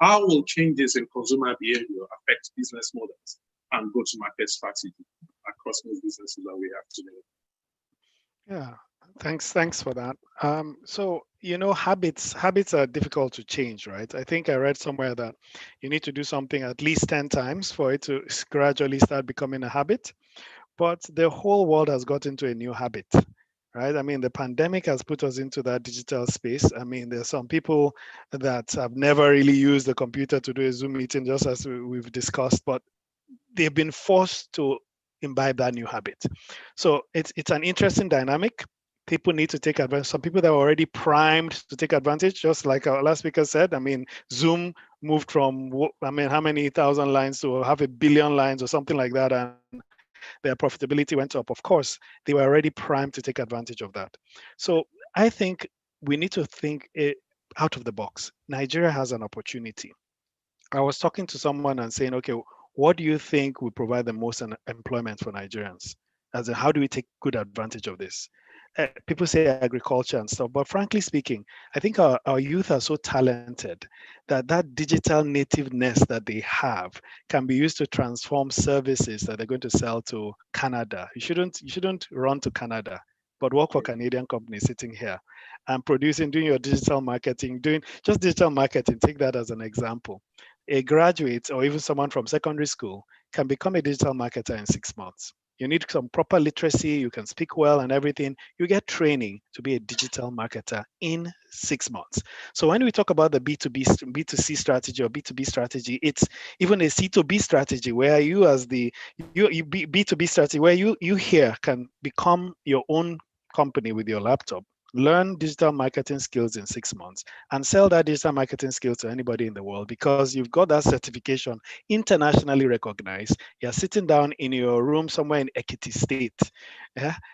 how will changes in consumer behavior affect business models and go-to-market strategy across most businesses that we have today? Yeah, thanks for that. So habits are difficult to change, right? I think I read somewhere that you need to do something at least 10 times for it to gradually start becoming a habit. But the whole world has got into a new habit, right? I mean, the pandemic has put us into that digital space. I mean, there's some people that have never really used the computer to do a Zoom meeting, just as we've discussed, but they've been forced to imbibe that new habit. So it's an interesting dynamic. People need to take advantage. Some people that were already primed to take advantage, just like our last speaker said. I mean, Zoom moved from, how many thousand lines to 500 million lines or something like that, and their profitability went up. Of course, they were already primed to take advantage of that. So I think we need to think out of the box. Nigeria has an opportunity. I was talking to someone and saying, okay, what do you think will provide the most employment for Nigerians? As in, how do we take good advantage of this? People say agriculture and stuff, but frankly speaking, I think our youth are so talented that digital nativeness that they have can be used to transform services that they're going to sell to Canada. You shouldn't run to Canada, but work for Canadian companies sitting here and doing your digital marketing, doing just digital marketing. Take that as an example. A graduate or even someone from secondary school can become a digital marketer in 6 months. You need some proper literacy, you can speak well and everything. You get training to be a digital marketer in 6 months. So when we talk about the B2C strategy or B2B strategy, it's even a C2B strategy where you as the B2B strategy, where you here can become your own company with your laptop, learn digital marketing skills in 6 months and sell that digital marketing skills to anybody in the world because you've got that certification internationally recognized. You're sitting down in your room somewhere in Ekiti State,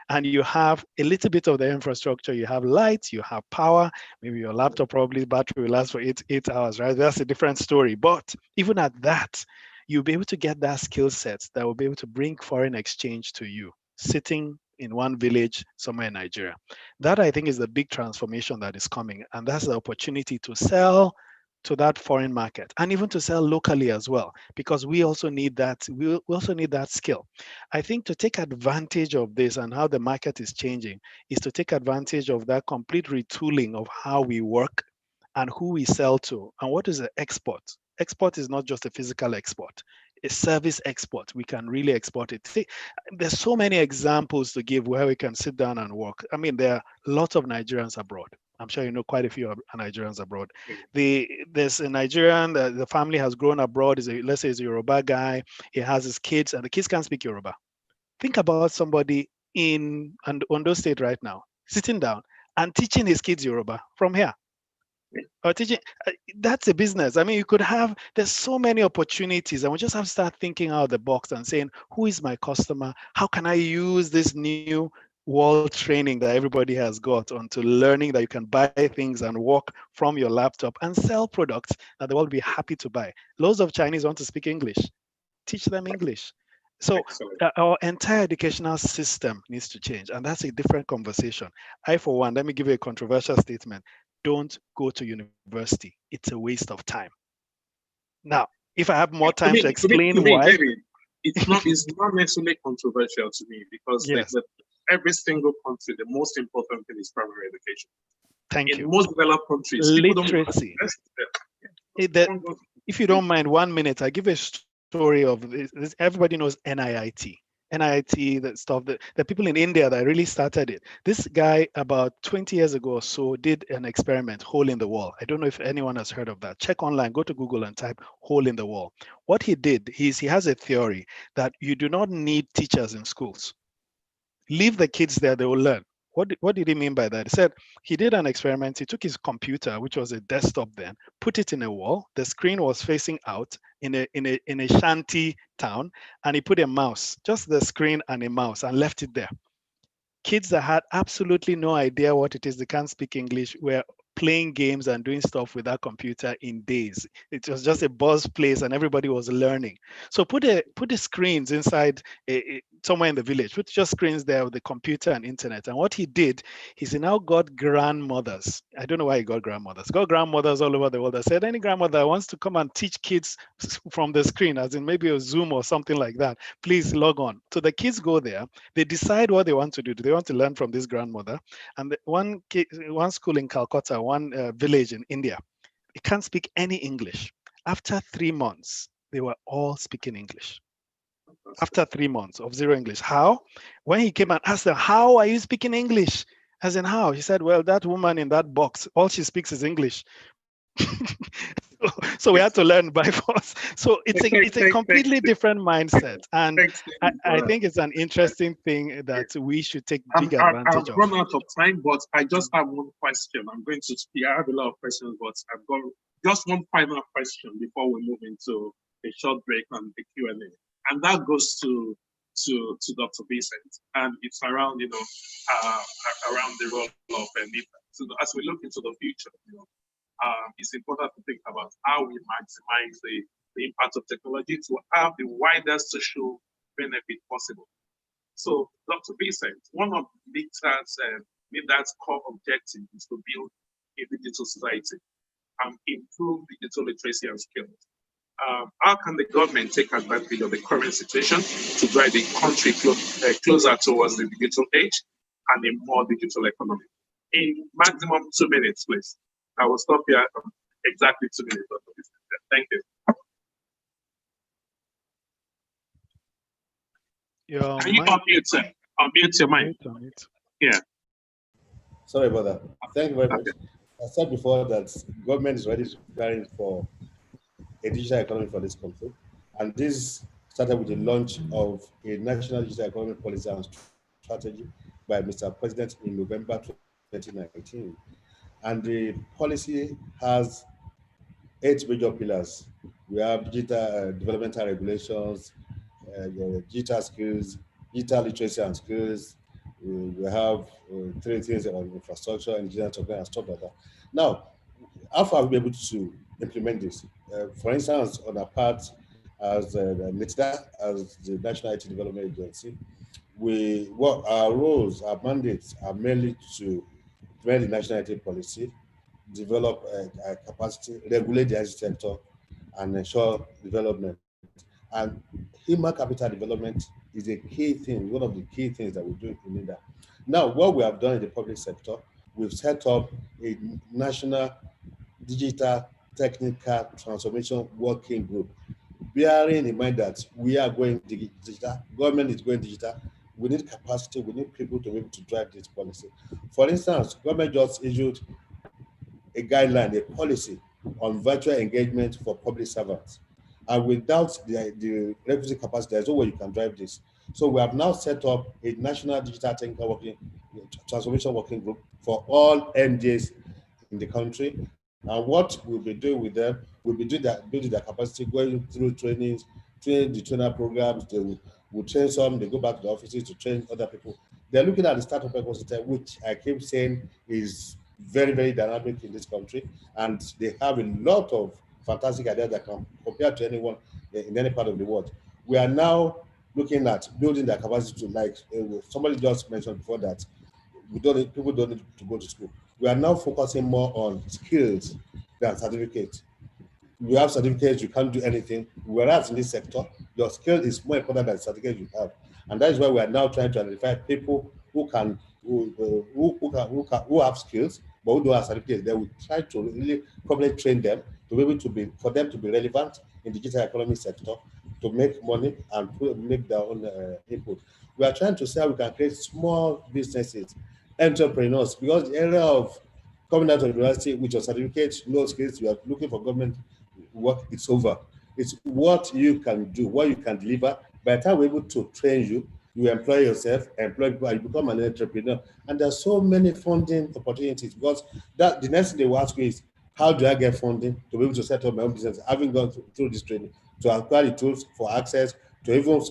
and you have a little bit of the infrastructure. You have lights, you have power, maybe your laptop probably battery will last for eight hours, right? That's a different story. But even at that, you'll be able to get that skill set that will be able to bring foreign exchange to you, sitting in one village somewhere in Nigeria. That I think is the big transformation that is coming. And that's the opportunity to sell to that foreign market and even to sell locally as well, because we also need that. We also need that skill. I think to take advantage of this and how the market is changing is to take advantage of that complete retooling of how we work and who we sell to and what is the export. Export is not just a physical export. A service export, we can really export it. See, there's so many examples to give where we can sit down and work. I mean, there are lots of Nigerians abroad. I'm sure you know quite a few Nigerians abroad. There's a Nigerian, the family has grown abroad, let's say he's a Yoruba guy, he has his kids, and the kids can't speak Yoruba. Think about somebody in Ondo State right now, sitting down and teaching his kids Yoruba from here. Or teaching, that's a business. I mean, there's so many opportunities, and we just have to start thinking out of the box and saying, who is my customer? How can I use this new world training that everybody has got onto learning that you can buy things and work from your laptop and sell products that they will be happy to buy. Loads of Chinese want to speak English. Teach them English. So our entire educational system needs to change, and that's a different conversation. I, for one, let me give you a controversial statement. Don't go to university. It's a waste of time. Now, if I have more time to explain why. David, it's not necessarily controversial to me, because yes. Every single country, the most important thing is primary education. Thank you. In most developed countries, literacy. If you don't mind 1 minute, I give a story of this. Everybody knows NIIT. NIIT, that stuff, the people in India that really started it. This guy about 20 years ago or so did an experiment, hole in the wall. I don't know if anyone has heard of that. Check online, go to Google and type hole in the wall. What he did is he has a theory that you do not need teachers in schools. Leave the kids there, they will learn. What did he mean by that? He said he did an experiment. He took his computer, which was a desktop then, put it in a wall. The screen was facing out in a shanty town, and he put a mouse, just the screen and a mouse, and left it there. Kids that had absolutely no idea what it is, they can't speak English, were playing games and doing stuff with that computer in days. It was just a buzz place, and everybody was learning. So put the screens inside somewhere in the village, put just screens there with the computer and internet. And what he did is he now got grandmothers. I don't know why he got grandmothers. Got grandmothers all over the world. I said, any grandmother that wants to come and teach kids from the screen, as in maybe a Zoom or something like that, please log on. So the kids go there, they decide what they want to do. Do they want to learn from this grandmother? And one school in Calcutta, one village in India, they can't speak any English. After 3 months, they were all speaking English. After 3 months of zero English. How? When he came and asked them, how are you speaking English? As in how? He said, well, that woman in that box, all she speaks is English. So we had to learn by force. So it's a completely different mindset. And I think it's an interesting thing that we should take big advantage of. I've run out of time, but I just have one question. I'm going to speak. I have a lot of questions, but I've got just one final question before we move into a short break and the Q&A. And that goes to Dr. Vincent, and it's around around the role of NITA. So as we look into the future, it's important to think about how we maximize the impact of technology to have the widest social benefit possible. So, Dr. Vincent, one of NITA's core objective is to build a digital society and improve digital literacy and skills. How can the government take advantage of the current situation to drive the country closer towards the digital age and a more digital economy? In maximum 2 minutes, please. I will stop here exactly 2 minutes. Thank you. Can you unmute your mic? Yeah. Sorry about that. Thank you very much. I said before that government is already preparing for a digital economy for this country. And this started with the launch of a national digital economic policy and strategy by Mr. President in November 2019. And the policy has 8 major pillars. We have digital developmental regulations, digital skills, digital literacy and skills. We have 3 things on infrastructure, engineering, and stuff like that. Now, how far are we able to implement this? For instance, on our part as NITDA, as the National IT Development Agency, our roles, our mandates are mainly to implement the national IT policy, develop a capacity, regulate the IT sector, and ensure development. And human capital development is a key thing, one of the key things that we do in India. Now, what we have done in the public sector, we've set up a national digital technical transformation working group, bearing in mind that we are going digital, government is going digital, we need capacity, we need people to be able to drive this policy. For instance, government just issued a guideline, a policy on virtual engagement for public servants. And without the requisite capacity, there's no way you can drive this. So we have now set up a national digital technical transformation working group for all MJs in the country. And what we'll be doing with them, we'll be building their capacity, going through trainings, training the trainer programs. They will train some, they go back to the offices to train other people. They're looking at the startup ecosystem, which I keep saying is very, very dynamic in this country. And they have a lot of fantastic ideas that can compare to anyone in any part of the world. We are now looking at building their capacity to, like somebody just mentioned before, that people don't need to go to school. We are now focusing more on skills than certificates. You have certificates, you can't do anything. Whereas in this sector, your skill is more important than the certificate you have. And that is why we are now trying to identify people who have skills, but who don't have certificates. Then we try to really probably train them to be able to for them to be relevant in the digital economy sector, to make money and make their own input. We are trying to see how we can create small businesses, entrepreneurs, because the area of coming out of university with your certificate, no skills, you are looking for government work, it's over. It's what you can do, what you can deliver. By the time we're able to train you, you employ yourself, employ people, and you become an entrepreneur. And there's so many funding opportunities, because the next thing they will ask you is, how do I get funding to be able to set up my own business? Having gone through this training, to acquire the tools for access, to even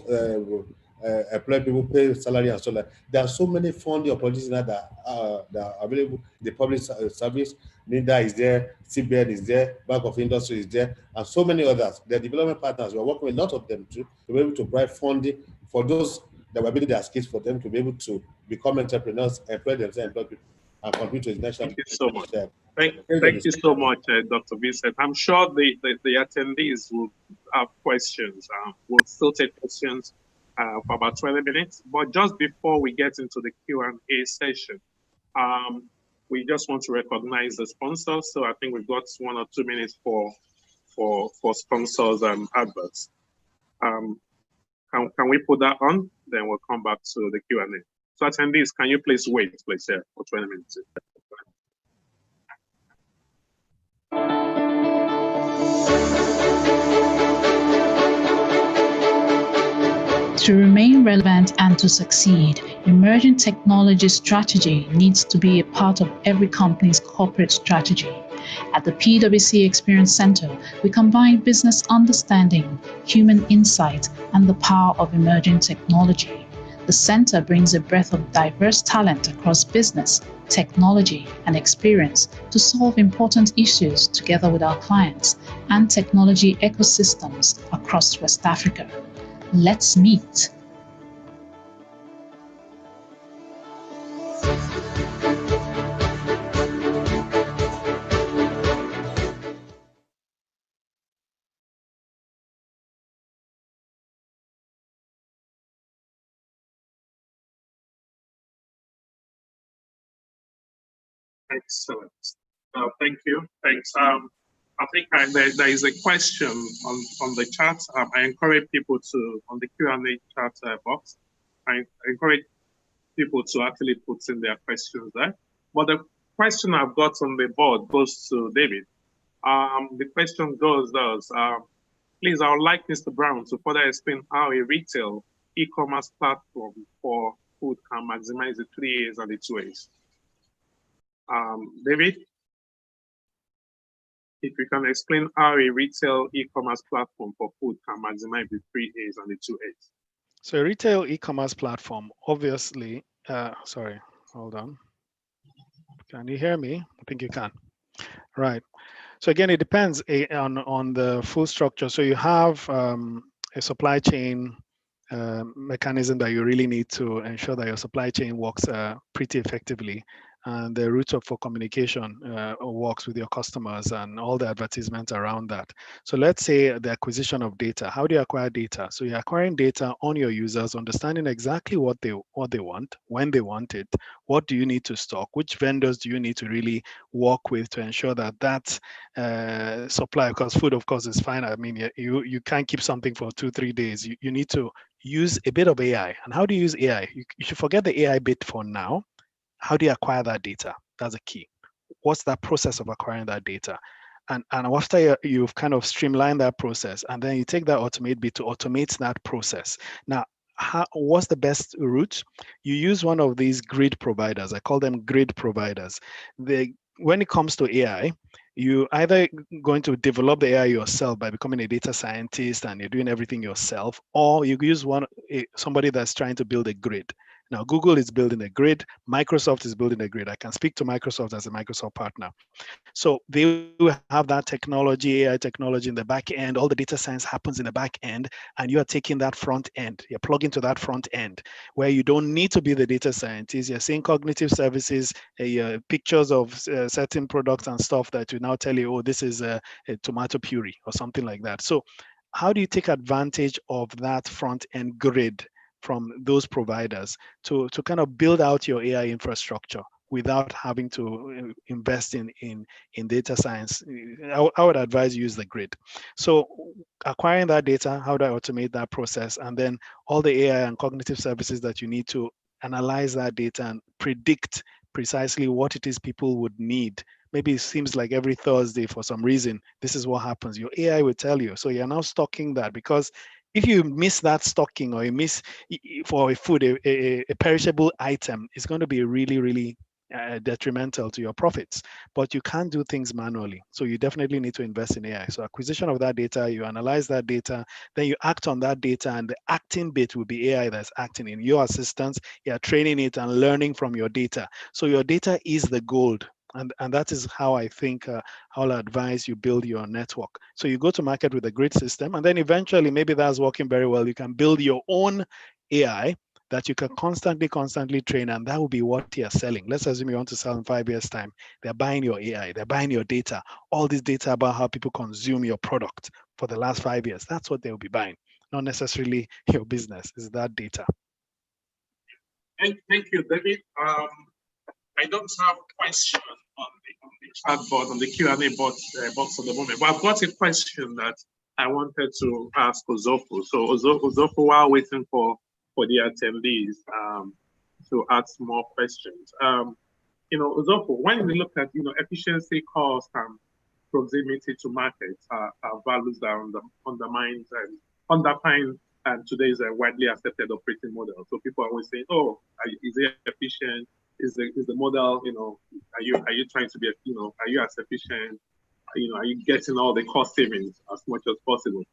employ people, pay salary and so on. There are so many funding opportunities now that are available. The public service, NIDA is there, CBN is there, Bank of Industry is there, and so many others. The development partners, we are working with a lot of them too, to be able to provide funding for those that were building their skills, for them to be able to become entrepreneurs, employ themselves, employ people, and contribute to the national. Thank you so much. Thank you so much, Dr. Vincent. I'm sure the attendees will have questions. We'll still take questions for about 20 minutes. But just before we get into the Q&A session, we just want to recognize the sponsors. So I think we've got 1 or 2 minutes for sponsors and adverts. Can we put that on? Then we'll come back to the Q&A. So attendees, can you please wait, please, here for 20 minutes? To remain relevant and to succeed, emerging technology strategy needs to be a part of every company's corporate strategy. At the PwC Experience Center, we combine business understanding, human insight, and the power of emerging technology. The center brings a breadth of diverse talent across business, technology, and experience to solve important issues together with our clients and technology ecosystems across West Africa. Let's meet. Excellent. Thank you. Thanks. I think there is a question on the chat. I encourage people to, on the Q&A chat box, I encourage people to actually put in their questions there. But the question I've got on the board goes to David. The question goes thus, please, I would like Mr. Brown to further explain how a retail e-commerce platform for food can maximize the 3 A's and the 2 A's. David, if you can explain how a retail e-commerce platform for food can maximize the 3 A's and the 2 A's. So a retail e-commerce platform, obviously, sorry, hold on. Can you hear me? I think you can. Right. So again, it depends on the full structure. So you have a supply chain mechanism that you really need to ensure that your supply chain works pretty effectively. And the route for communication works with your customers and all the advertisements around that. So let's say the acquisition of data. How do you acquire data? So you're acquiring data on your users, understanding exactly what they want, when they want it, what do you need to stock, which vendors do you need to really work with to ensure that that supply, because food, of course, is fine. I mean, you can't keep something for 2-3 days. You need to use a bit of AI. And how do you use AI? You should forget the AI bit for now. How do you acquire that data? That's a key. what's that process of acquiring that data? And after you've kind of streamlined that process, and then you take that automate bit to automate that process. Now, what's the best route? You use one of these grid providers. I call them grid providers. When it comes to AI, you either going to develop the AI yourself by becoming a data scientist and you're doing everything yourself, or you use somebody that's trying to build a grid. Now, Google is building a grid. Microsoft is building a grid. I can speak to Microsoft as a Microsoft partner. So they will have that technology, AI technology in the back end. All the data science happens in the back end, and you are taking that front end. You're plugging to that front end where you don't need to be the data scientist. You're seeing cognitive services, pictures of certain products and stuff that will now tell you, oh, this is a tomato puree or something like that. So how do you take advantage of that front end grid from those providers to kind of build out your AI infrastructure without having to invest in data science? I would advise you use the grid. So acquiring that data, how do I automate that process? And then all the AI and cognitive services that you need to analyze that data and predict precisely what it is people would need. Maybe it seems like every Thursday for some reason, this is what happens. Your AI will tell you. So you're now stocking that, because if you miss that stocking, or you miss for a food, a perishable item, it's going to be really, really detrimental to your profits. But you can't do things manually. So you definitely need to invest in AI. So acquisition of that data, you analyze that data, then you act on that data, and the acting bit will be AI that's acting in your assistance. You're training it and learning from your data. So your data is the gold. And that is how I think I'll advise you build your network. So you go to market with a grid system, and then eventually, maybe that's working very well, you can build your own AI that you can constantly train, and that will be what you're selling. Let's assume you want to sell in 5 years' time. They're buying your AI, they're buying your data, all this data about how people consume your product for the last 5 years. That's what they'll be buying, not necessarily your business. Is that data. Thank you, David. I don't have a question on the chat board, on the Q&A box at the moment, but I've got a question that I wanted to ask Ozofu. So Ozofu, while waiting for the attendees to ask more questions, Ozofu, when we look at efficiency, cost, and proximity to markets are values that are underpinned today's widely accepted operating model. So people are always saying, "Oh, is it efficient? Is the model, are you trying to be, are you as efficient? Are you getting all the cost savings as much as possible?"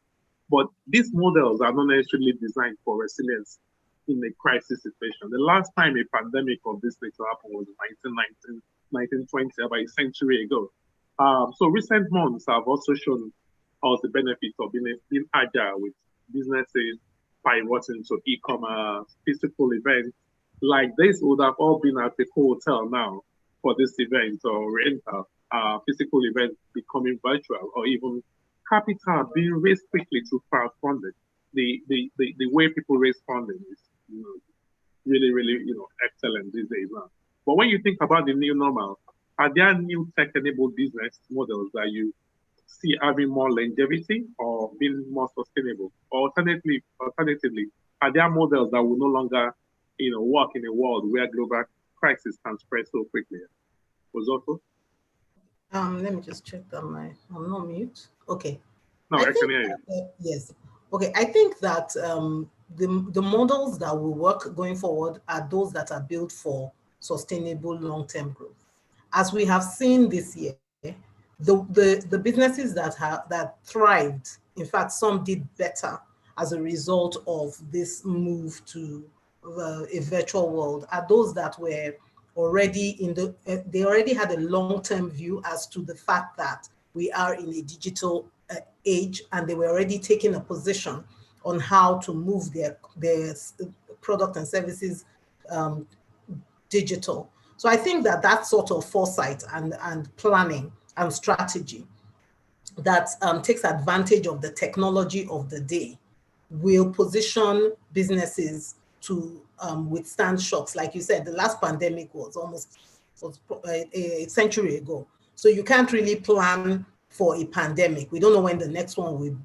But these models are not necessarily designed for resilience in a crisis situation. The last time a pandemic of this nature happened was 1920, about a century ago. So recent months have also shown us the benefits of being agile, with businesses pivoting to e-commerce, physical events. Like this would have all been at the hotel now for this event, or rental, physical events becoming virtual, or even capital being raised quickly through crowdfunding. The way people raise funding is really, really excellent these days now. But when you think about the new normal, are there new tech-enabled business models that you see having more longevity or being more sustainable? Or alternatively, are there models that will no longer work in a world where global crisis can spread so quickly? Ozofu? Let me just check that I'm not mute. Okay. No, I can hear you. Yes. Okay. I think that the models that will work going forward are those that are built for sustainable long-term growth. As we have seen this year, the businesses that thrived, in fact, some did better as a result of this move to a virtual world, are those that were already they already had a long-term view as to the fact that we are in a digital age, and they were already taking a position on how to move their product and services digital. So I think that sort of foresight and planning and strategy that takes advantage of the technology of the day will position businesses to withstand shocks. Like you said, the last pandemic was a century ago. So you can't really plan for a pandemic. We don't know when the next one will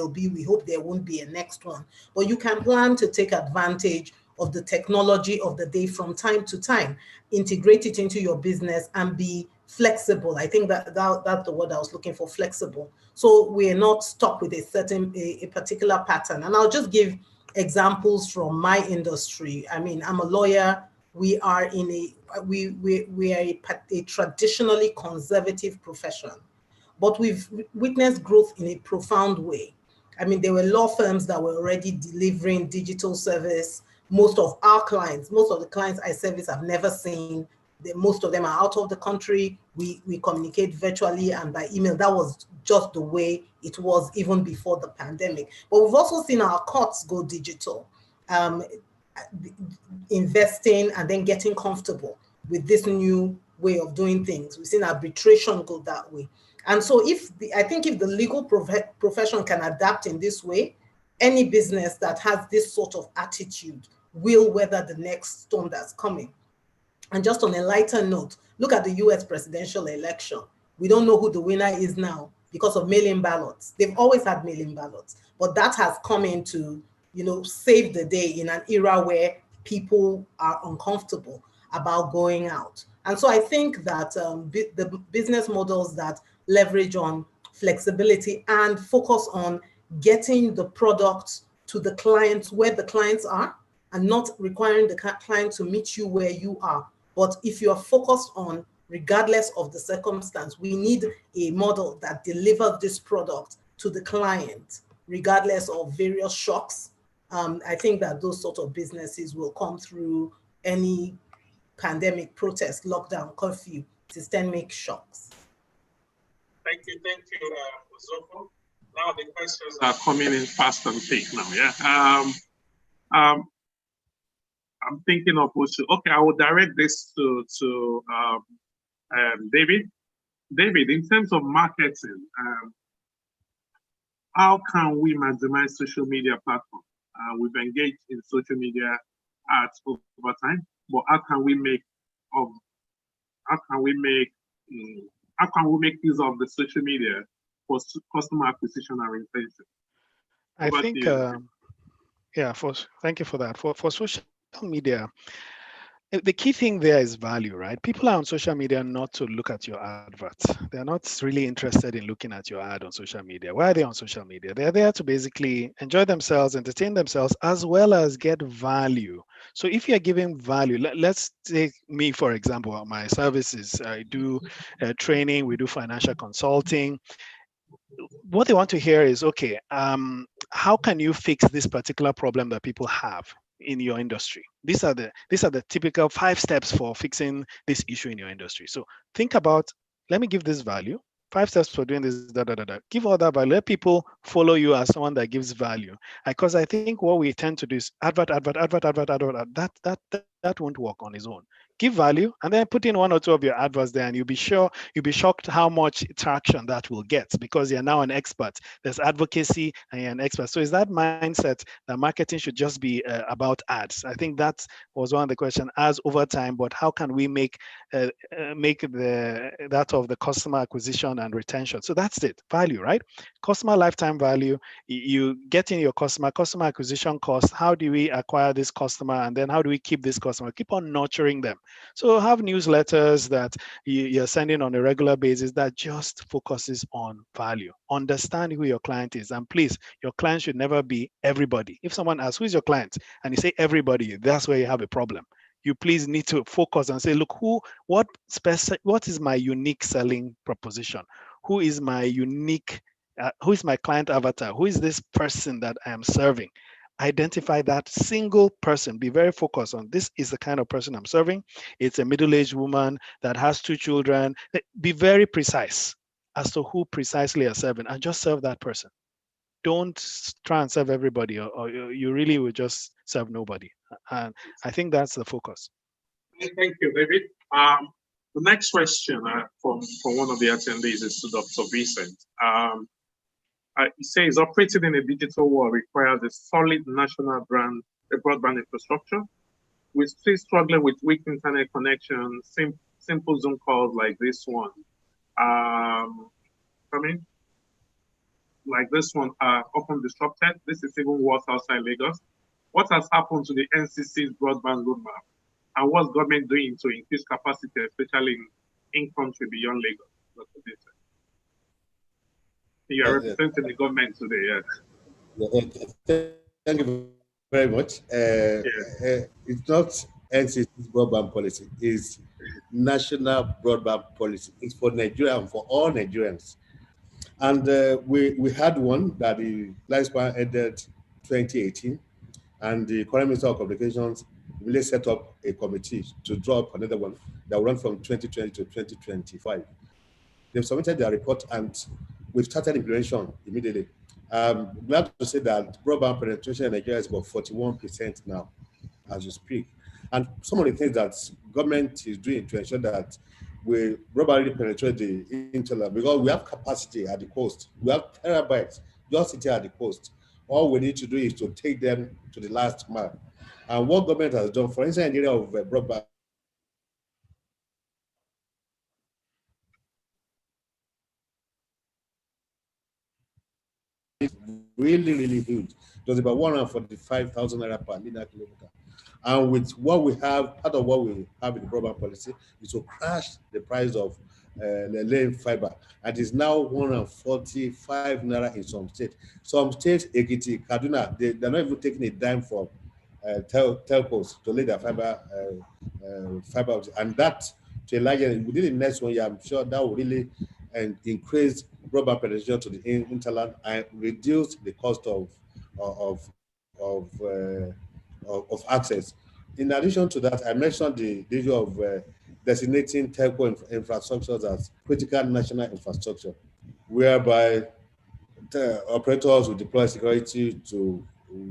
be. We hope there won't be a next one. But you can plan to take advantage of the technology of the day from time to time, integrate it into your business, and be flexible. I think that's the word I was looking for, flexible. So we're not stuck with a particular pattern. And I'll just give examples from my industry. I mean, I'm a lawyer. We are in we are a traditionally conservative profession, but we've witnessed growth in a profound way. I mean, there were law firms that were already delivering digital service. Most of the clients I service I've never seen. Most of them are out of the country. We communicate virtually and by email. That was just the way it was even before the pandemic. But we've also seen our courts go digital, investing and then getting comfortable with this new way of doing things. We've seen arbitration go that way. And so I think if the legal profession can adapt in this way, any business that has this sort of attitude will weather the next storm that's coming. And just on a lighter note, look at the US presidential election. We don't know who the winner is now because of mail-in ballots. They've always had mail-in ballots, but that has come in to, save the day in an era where people are uncomfortable about going out. And so I think that the business models that leverage on flexibility and focus on getting the product to the clients where the clients are and not requiring the client to meet you where you are. But if you are focused on, regardless of the circumstance, we need a model that delivers this product to the client, regardless of various shocks. I think that those sort of businesses will come through any pandemic, protest, lockdown, curfew, systemic shocks. Thank you, Zoko. Now the questions are coming in fast and thick now, yeah? I'm thinking of okay, I will direct this to David. David, in terms of marketing, how can we maximize social media platforms? We've engaged in social media ads over time, but how can we make use of the social media for customer acquisition and retention? I think, thank you for that. For social media, the key thing there is value, right? People are on social media not to look at your adverts. They're not really interested in looking at your ad on social media. Why are they on social media? They're there to basically enjoy themselves, entertain themselves, as well as get value. So if you're giving value, let's take me, for example, my services. I do training, we do financial consulting. What they want to hear is, okay, how can you fix this particular problem that people have in your industry? These are the typical 5 steps for fixing this issue in your industry. So think about, let me give this value, 5 steps for doing this, give all that value. Let people follow you as someone that gives value. Because I think what we tend to do is advert. That won't work on its own. Give value and then put in 1 or 2 of your adverts there, and you'll be shocked how much traction that will get, because you're now an expert. There's advocacy and you're an expert. So is that mindset that marketing should just be about ads? I think that was one of the questions as over time, but how can we make that of the customer acquisition and retention? So that's it, value, right? Customer lifetime value, you get in your customer acquisition cost. How do we acquire this customer? And then how do we keep this customer? Keep on nurturing them. So have newsletters that you're sending on a regular basis that just focuses on value. Understand who your client is. And please, your client should never be everybody. If someone asks, who is your client? And you say everybody, that's where you have a problem. You please need to focus and say, look, what is my unique selling proposition? Who is my client avatar? Who is this person that I am serving? Identify that single person. Be very focused on, this is the kind of person I'm serving. It's a middle-aged woman that has 2 children. Be very precise as to who precisely you're serving, and just serve that person. Don't try and serve everybody, or you really will just serve nobody. And I think that's the focus. Thank you, David. The next question from one of the attendees is to Dr. Vincent. He says, operating in a digital world requires a solid national broadband infrastructure. We're still struggling with weak internet connection, simple Zoom calls like this one. Like this one, often disrupted. This is even worse outside Lagos. What has happened to the NCC's broadband roadmap? And what's government doing to increase capacity, especially in country beyond Lagos? Dr. Vincent? You are representing the government today, yes. Thank you very much. It's not NCC's broadband policy, it's national broadband policy. It's for Nigeria and for all Nigerians. And we had one that the lifespan ended 2018, and the current Minister of Communications really set up a committee to draw up another one that will run from 2020 to 2025. They've submitted their report and we've started implementation immediately. I'm glad to say that broadband penetration in Nigeria is about 41% now as we speak. And some of the things that government is doing to ensure that we broadband penetrate the internet, because we have capacity at the coast. We have terabytes just sitting at the coast. All we need to do is to take them to the last mile. And what government has done, for instance, in the area of broadband, really huge. It was about 145,000 naira per linear kilometer. And with what we have, part of what we have in the broadband policy is to crash the price of the lane fiber. And it's now 145 naira in some states. Some states, Ekiti, Kaduna, they're not even taking a dime from telcos to lay their fiber, and that to a large extent, within the next 1 year, I'm sure that will really increase broadband penetration to the interland and reduce the cost of access. In addition to that, I mentioned the issue of designating telco infrastructures as critical national infrastructure, whereby operators will deploy security to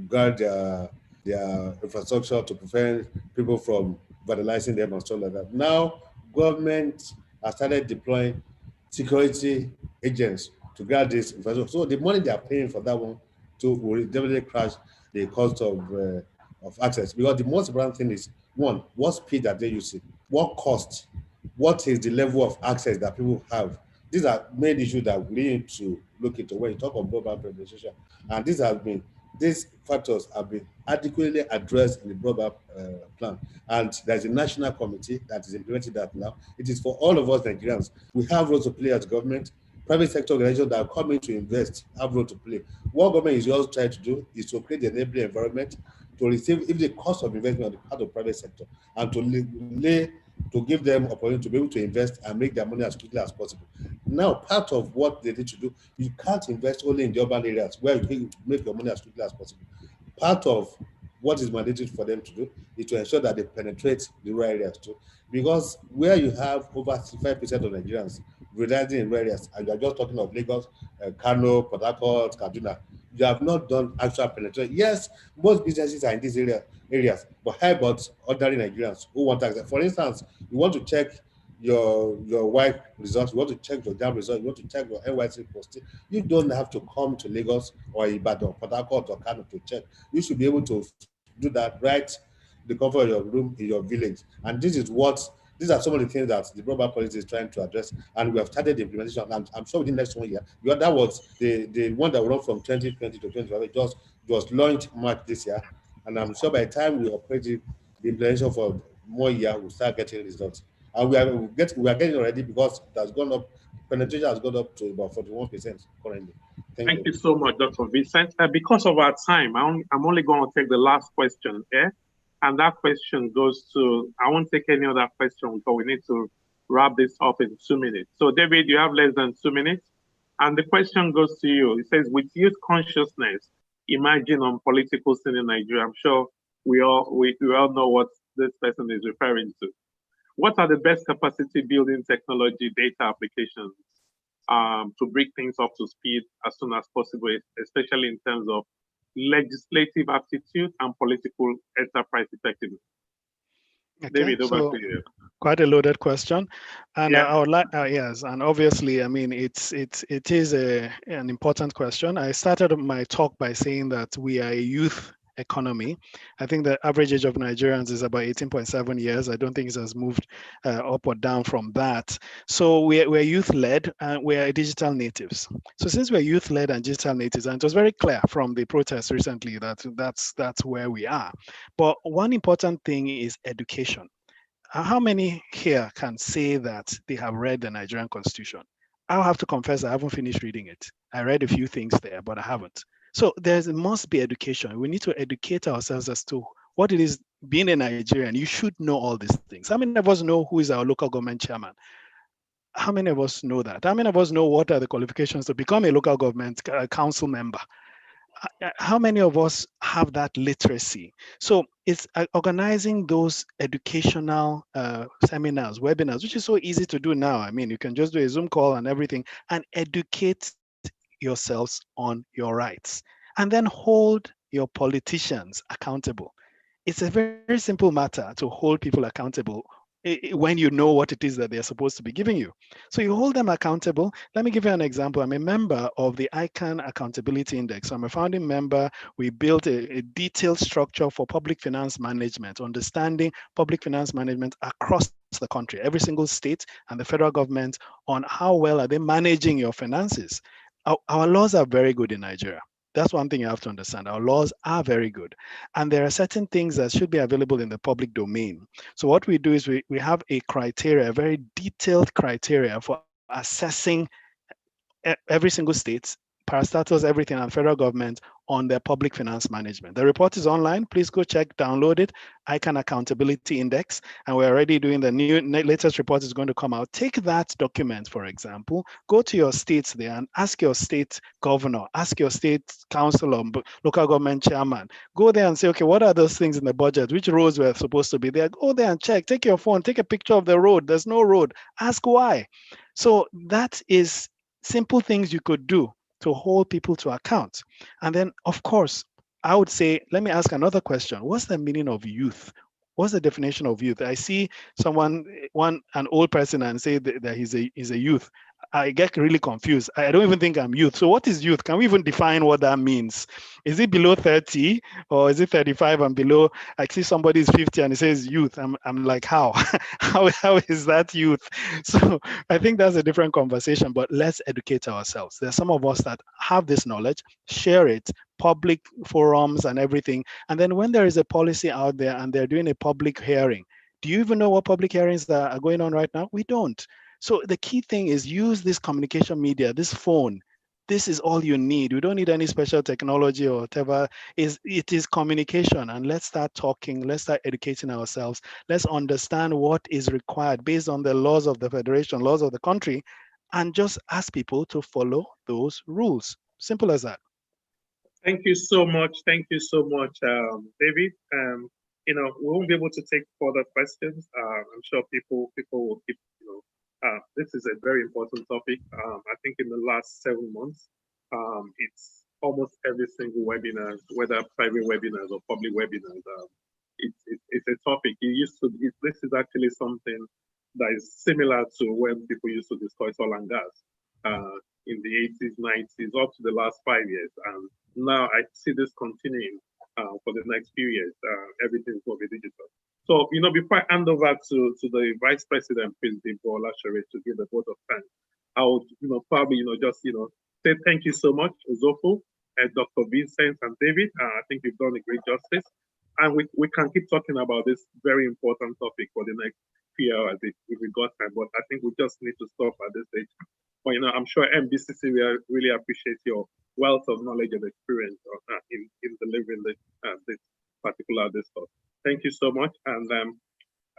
guard their infrastructure to prevent people from vandalizing them and stuff like that. Now, government has started deploying security agents to guard this infrastructure. So the money they are paying for that one will definitely crash the cost of access. Because the most important thing is, one, what speed are they using? What cost? What is the level of access that people have? These are main issues that we need to look into when you talk of broadband penetration. And these factors have been adequately addressed in the broadband plan. And there's a national committee that is implementing that now. It is for all of us Nigerians. We have roles to play as government. Private sector organizations that are coming to invest have role to play. What government is also trying to do is to create the enabling environment to receive if the cost of investment on the part of private sector, and to give them opportunity to be able to invest and make their money as quickly as possible. Now, part of what they need to do, you can't invest only in the urban areas where you can make your money as quickly as possible. Part of what is mandated for them to do is to ensure that they penetrate the rural areas too. Because where you have over 65% of Nigerians residing in rural areas, and you're just talking of Lagos, Kano, Port Harcourt, Kaduna, you have not done actual penetration. Yes, most businesses are in these areas, but how about ordinary Nigerians who want access? For instance, you want to check your wife results, you want to check your job results, you want to check your NYC posting. You don't have to come to Lagos or Ibadan, Port Harcourt or Kano to check. You should be able to do that right in the comfort of your room in your village. And these are some of the things that the broadband policy is trying to address, and we have started the implementation. And I'm sure within the next 1 year, because that was the one that will run from 2020 to 2025. It was launched March this year, and I'm sure by the time we operate the implementation for more year, we'll start getting results. And we are getting already, because it has gone up. Penetration has gone up to about 41% currently. Thank you so much, Dr. Vincent. Because of our time, I'm only going to take the last question here. And that question goes to, I won't take any other question because we need to wrap this up in 2 minutes. So David, you have less than 2 minutes. And the question goes to you. It says, with youth consciousness emerging on political scene in Nigeria, I'm sure we all know what this person is referring to. What are the best capacity building technology data applications to bring things up to speed as soon as possible, especially in terms of legislative aptitude and political enterprise effectiveness? Okay, David, over to you. Quite a loaded question, and I would like yes, and obviously, I mean, it is an important question. I started my talk by saying that we are a youth economy. I think the average age of Nigerians is about 18.7 years. I don't think it has moved up or down from that. So we're youth-led and we're digital natives. So since we're youth-led and digital natives, and it was very clear from the protests recently that that's where we are. But one important thing is education. How many here can say that they have read the Nigerian Constitution? I'll have to confess I haven't finished reading it. I read a few things there, but I haven't. So there must be education. We need to educate ourselves as to what it is being a Nigerian. You should know all these things. How many of us know who is our local government chairman? How many of us know that? How many of us know what are the qualifications to become a local government council member? How many of us have that literacy? So it's organizing those educational seminars, webinars, which is so easy to do now. I mean, you can just do a Zoom call and everything and educate yourselves on your rights, and then hold your politicians accountable. It's a very simple matter to hold people accountable when you know what it is that they're supposed to be giving you. So you hold them accountable. Let me give you an example. I'm a member of the ICANN Accountability Index. I'm a founding member. We built a detailed structure for public finance management, understanding public finance management across the country, every single state and the federal government, on how well are they managing your finances. Our laws are very good in Nigeria. That's one thing you have to understand. Our laws are very good. And there are certain things that should be available in the public domain. So what we do is we have a criteria, a very detailed criteria for assessing every single state, parastatals, everything, and federal government on their public finance management. The report is online. Please go check, download it, ICANN Accountability Index, and we're already doing the latest report is going to come out. Take that document, for example, go to your states there and ask your state governor, ask your state council or local government chairman. Go there and say, okay, what are those things in the budget? Which roads were supposed to be there? Go there and check. Take your phone, take a picture of the road. There's no road. Ask why. So that is simple things you could do to hold people to account. And then, of course, I would say, let me ask another question. What's the meaning of youth? What's the definition of youth? I see an old person and say that he's a youth. I get really confused. I don't even think I'm youth. So what is youth? Can we even define what that means? Is it below 30 or is it 35 and below? I see somebody is 50 and he says youth. I'm like, how? how is that youth? So I think that's a different conversation, but let's educate ourselves. There's some of us that have this knowledge, share it, public forums and everything. And then when there is a policy out there and they're doing a public hearing, do you even know what public hearings are going on right now? We don't. So the key thing is use this communication media, this phone. This is all you need. We don't need any special technology or whatever. It is communication, and let's start talking. Let's start educating ourselves. Let's understand what is required based on the laws of the federation, laws of the country, and just ask people to follow those rules. Simple as that. Thank you so much. Thank you so much, David. We won't be able to take further questions. I'm sure people will keep, this is a very important topic. I think in the last 7 months, it's almost every single webinar, whether private webinars or public webinars, it's a topic. This is actually something that is similar to when people used to discuss oil and gas in the 80s, 90s, up to the last 5 years. And now I see this continuing for the next few years. Everything will be digital. So, before I hand over to the Vice President, Prince Bimbo Olashere, to give a vote of thanks, I would, probably, just, say thank you so much, Uzofo, Dr. Vincent, and David. I think you've done a great justice. And we can keep talking about this very important topic for the next few hours if we got time. But I think we just need to stop at this stage. But, I'm sure NBCC will really appreciate your wealth of knowledge and experience in delivering this particular discourse. Thank you so much. And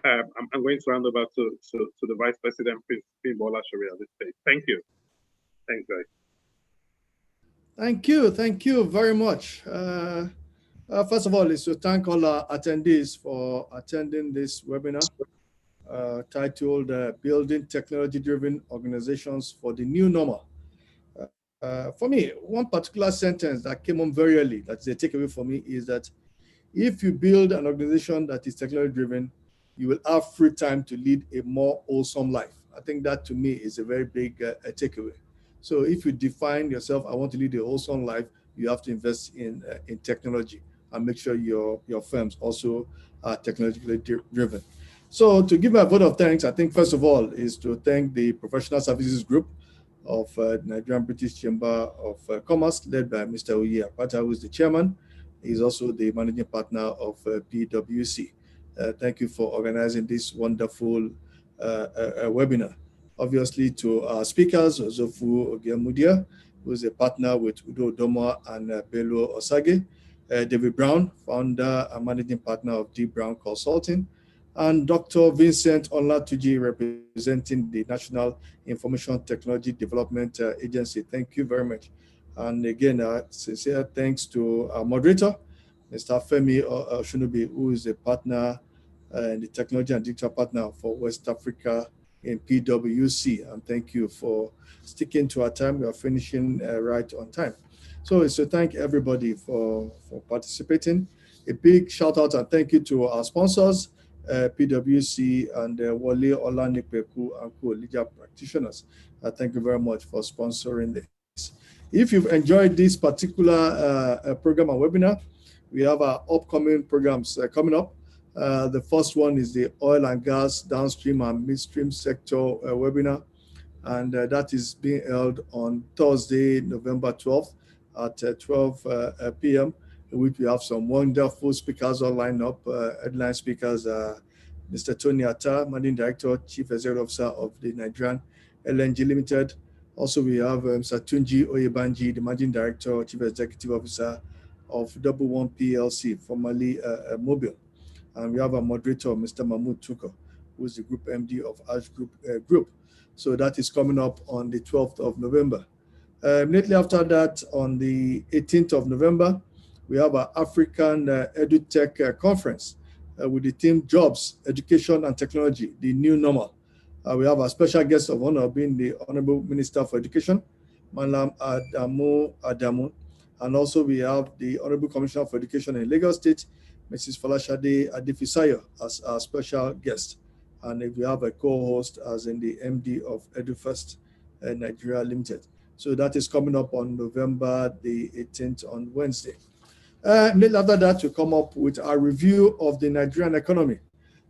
I'm going to hand over to the Vice President, Prince Bimbo Olashere, at this stage. Thank you. Thanks, guys. Thank you very much. First of all, is to thank all our attendees for attending this webinar titled Building Technology-Driven Organizations for the New Normal. For me, one particular sentence that came on very early, that's the takeaway for me, is that if you build an organization that is technology-driven, you will have free time to lead a more wholesome life. I think that, to me, is a very big takeaway. So if you define yourself, I want to lead a wholesome life, you have to invest in technology and make sure your firms also are technologically driven. So to give a vote of thanks, I think first of all is to thank the Professional Services Group of Nigerian-British Chamber of Commerce, led by Mr. Oye Akpata, who is the chairman. He's also the managing partner of PwC. Thank you for organizing this wonderful webinar. Obviously, to our speakers, Ozofu Ogemudia, who is a partner with Udo Doma and Bello Osage, David Brown, founder and managing partner of D. Brown Consulting, and Dr. Vincent Olatuji, representing the National Information Technology Development Agency. Thank you very much. And again, sincere thanks to our moderator, Mr. Femi Shunubi, who is a partner and the technology and digital partner for West Africa in PwC. And thank you for sticking to our time. We are finishing right on time. So thank everybody for participating. A big shout out and thank you to our sponsors, PwC and Wale Olanipekwu and co-legal practitioners. Thank you very much for sponsoring this. If you've enjoyed this particular program and webinar, we have our upcoming programs coming up. The first one is the oil and gas downstream and midstream sector webinar, and that is being held on Thursday, November 12th at 12 p.m. in which we have some wonderful speakers all lined up. Headline speakers are Mr. Tony Atta, Managing Director, Chief Executive Officer of the Nigerian LNG Limited. Also, we have Mr. Tunji Oyebanji, the Managing Director, Chief Executive Officer of Double One PLC, formerly Mobile. And we have a moderator, Mr. Mahmoud Tuko, who is the Group MD of Ash Group. So that is coming up on the 12th of November. Immediately after that, on the 18th of November, we have our African EduTech Conference with the theme Jobs, Education and Technology, the New Normal. We have a special guest of honor being the Honorable Minister for Education, Malam Adamu. And also we have the Honorable Commissioner for Education in Lagos State, Mrs. Falashade Adifisayo, as our special guest. And we have a co-host as in the MD of EduFirst Nigeria Limited. So that is coming up on November the 18th on Wednesday. After that, we come up with our review of the Nigerian economy.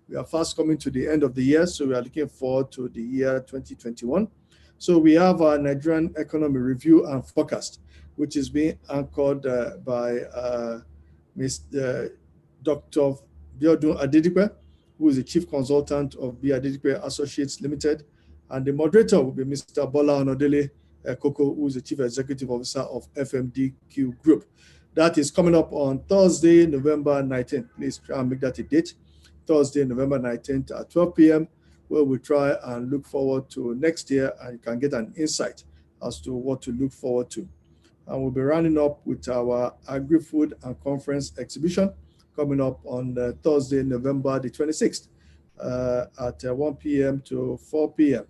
We are fast coming to the end of the year, so we are looking forward to the year 2021. So we have our Nigerian economy review and forecast, which is being anchored by Mr. Dr. Biodun Adedipe, who is the Chief Consultant of B. Adedipe Associates Limited. And the moderator will be Mr. Bola Onodele Koko, who is the Chief Executive Officer of FMDQ Group. That is coming up on Thursday, November 19th. Please try and make that a date. Thursday, November 19th at 12 p.m., where we try and look forward to next year, and you can get an insight as to what to look forward to. And we'll be rounding up with our Agri-Food and Conference exhibition coming up on Thursday, November the 26th at 1 p.m. to 4 p.m.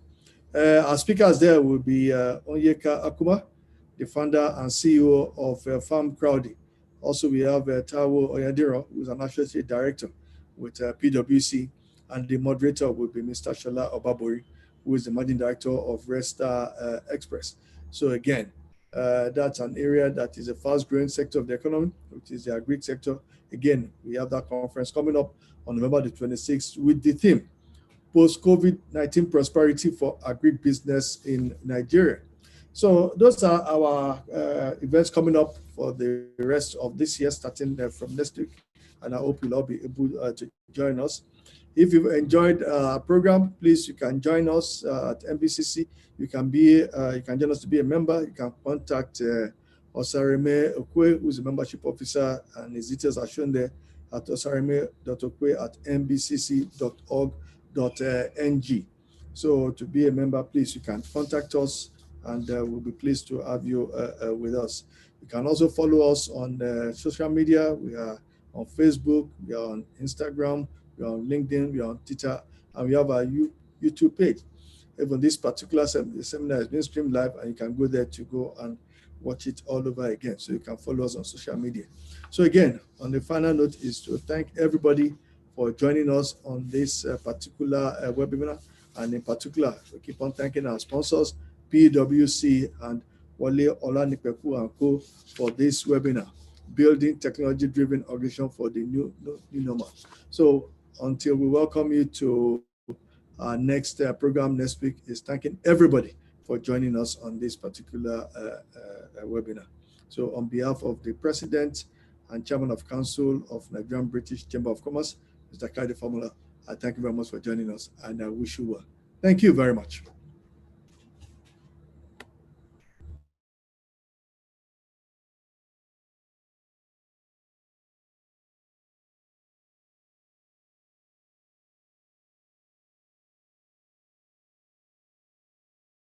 Our speakers there will be Onyeka Akuma, the founder and CEO of Farm Crowdy. Also, we have Tawo Oyadiro, who is an associate director with PwC, and the moderator will be Mr. Shola Obabori, who is the managing director of Resta Express. So again, that's an area that is a fast-growing sector of the economy, which is the agri sector. Again, we have that conference coming up on November the 26th with the theme, Post-COVID-19 Prosperity for Agribusiness in Nigeria. So those are our events coming up for the rest of this year, starting from next week. And I hope you'll all be able to join us. If you've enjoyed our program, please, you can join us at NBCC. You can join us to be a member. You can contact Osareme Okwe, who's a membership officer, and his details are shown there at osareme.okwe@nbcc.org.ng. So to be a member, please, you can contact us, and we'll be pleased to have you with us. You can also follow us on social media. We are on Facebook, we are on Instagram, we are on LinkedIn, we are on Twitter, and we have our YouTube page. Even this particular seminar is being streamed live, and you can go there to go and watch it all over again. So you can follow us on social media. So again, on the final note is to thank everybody for joining us on this particular webinar. And in particular, we keep on thanking our sponsors, PwC and Wale Olanipekwu and Co. for this webinar, Building Technology-Driven Organization for the New Normal. So until we welcome you to our next program next week, is thanking everybody for joining us on this particular webinar. So on behalf of the President and Chairman of Council of Nigerian-British Chamber of Commerce, Mr. Kadi Formula, I thank you very much for joining us, and I wish you well. Thank you very much.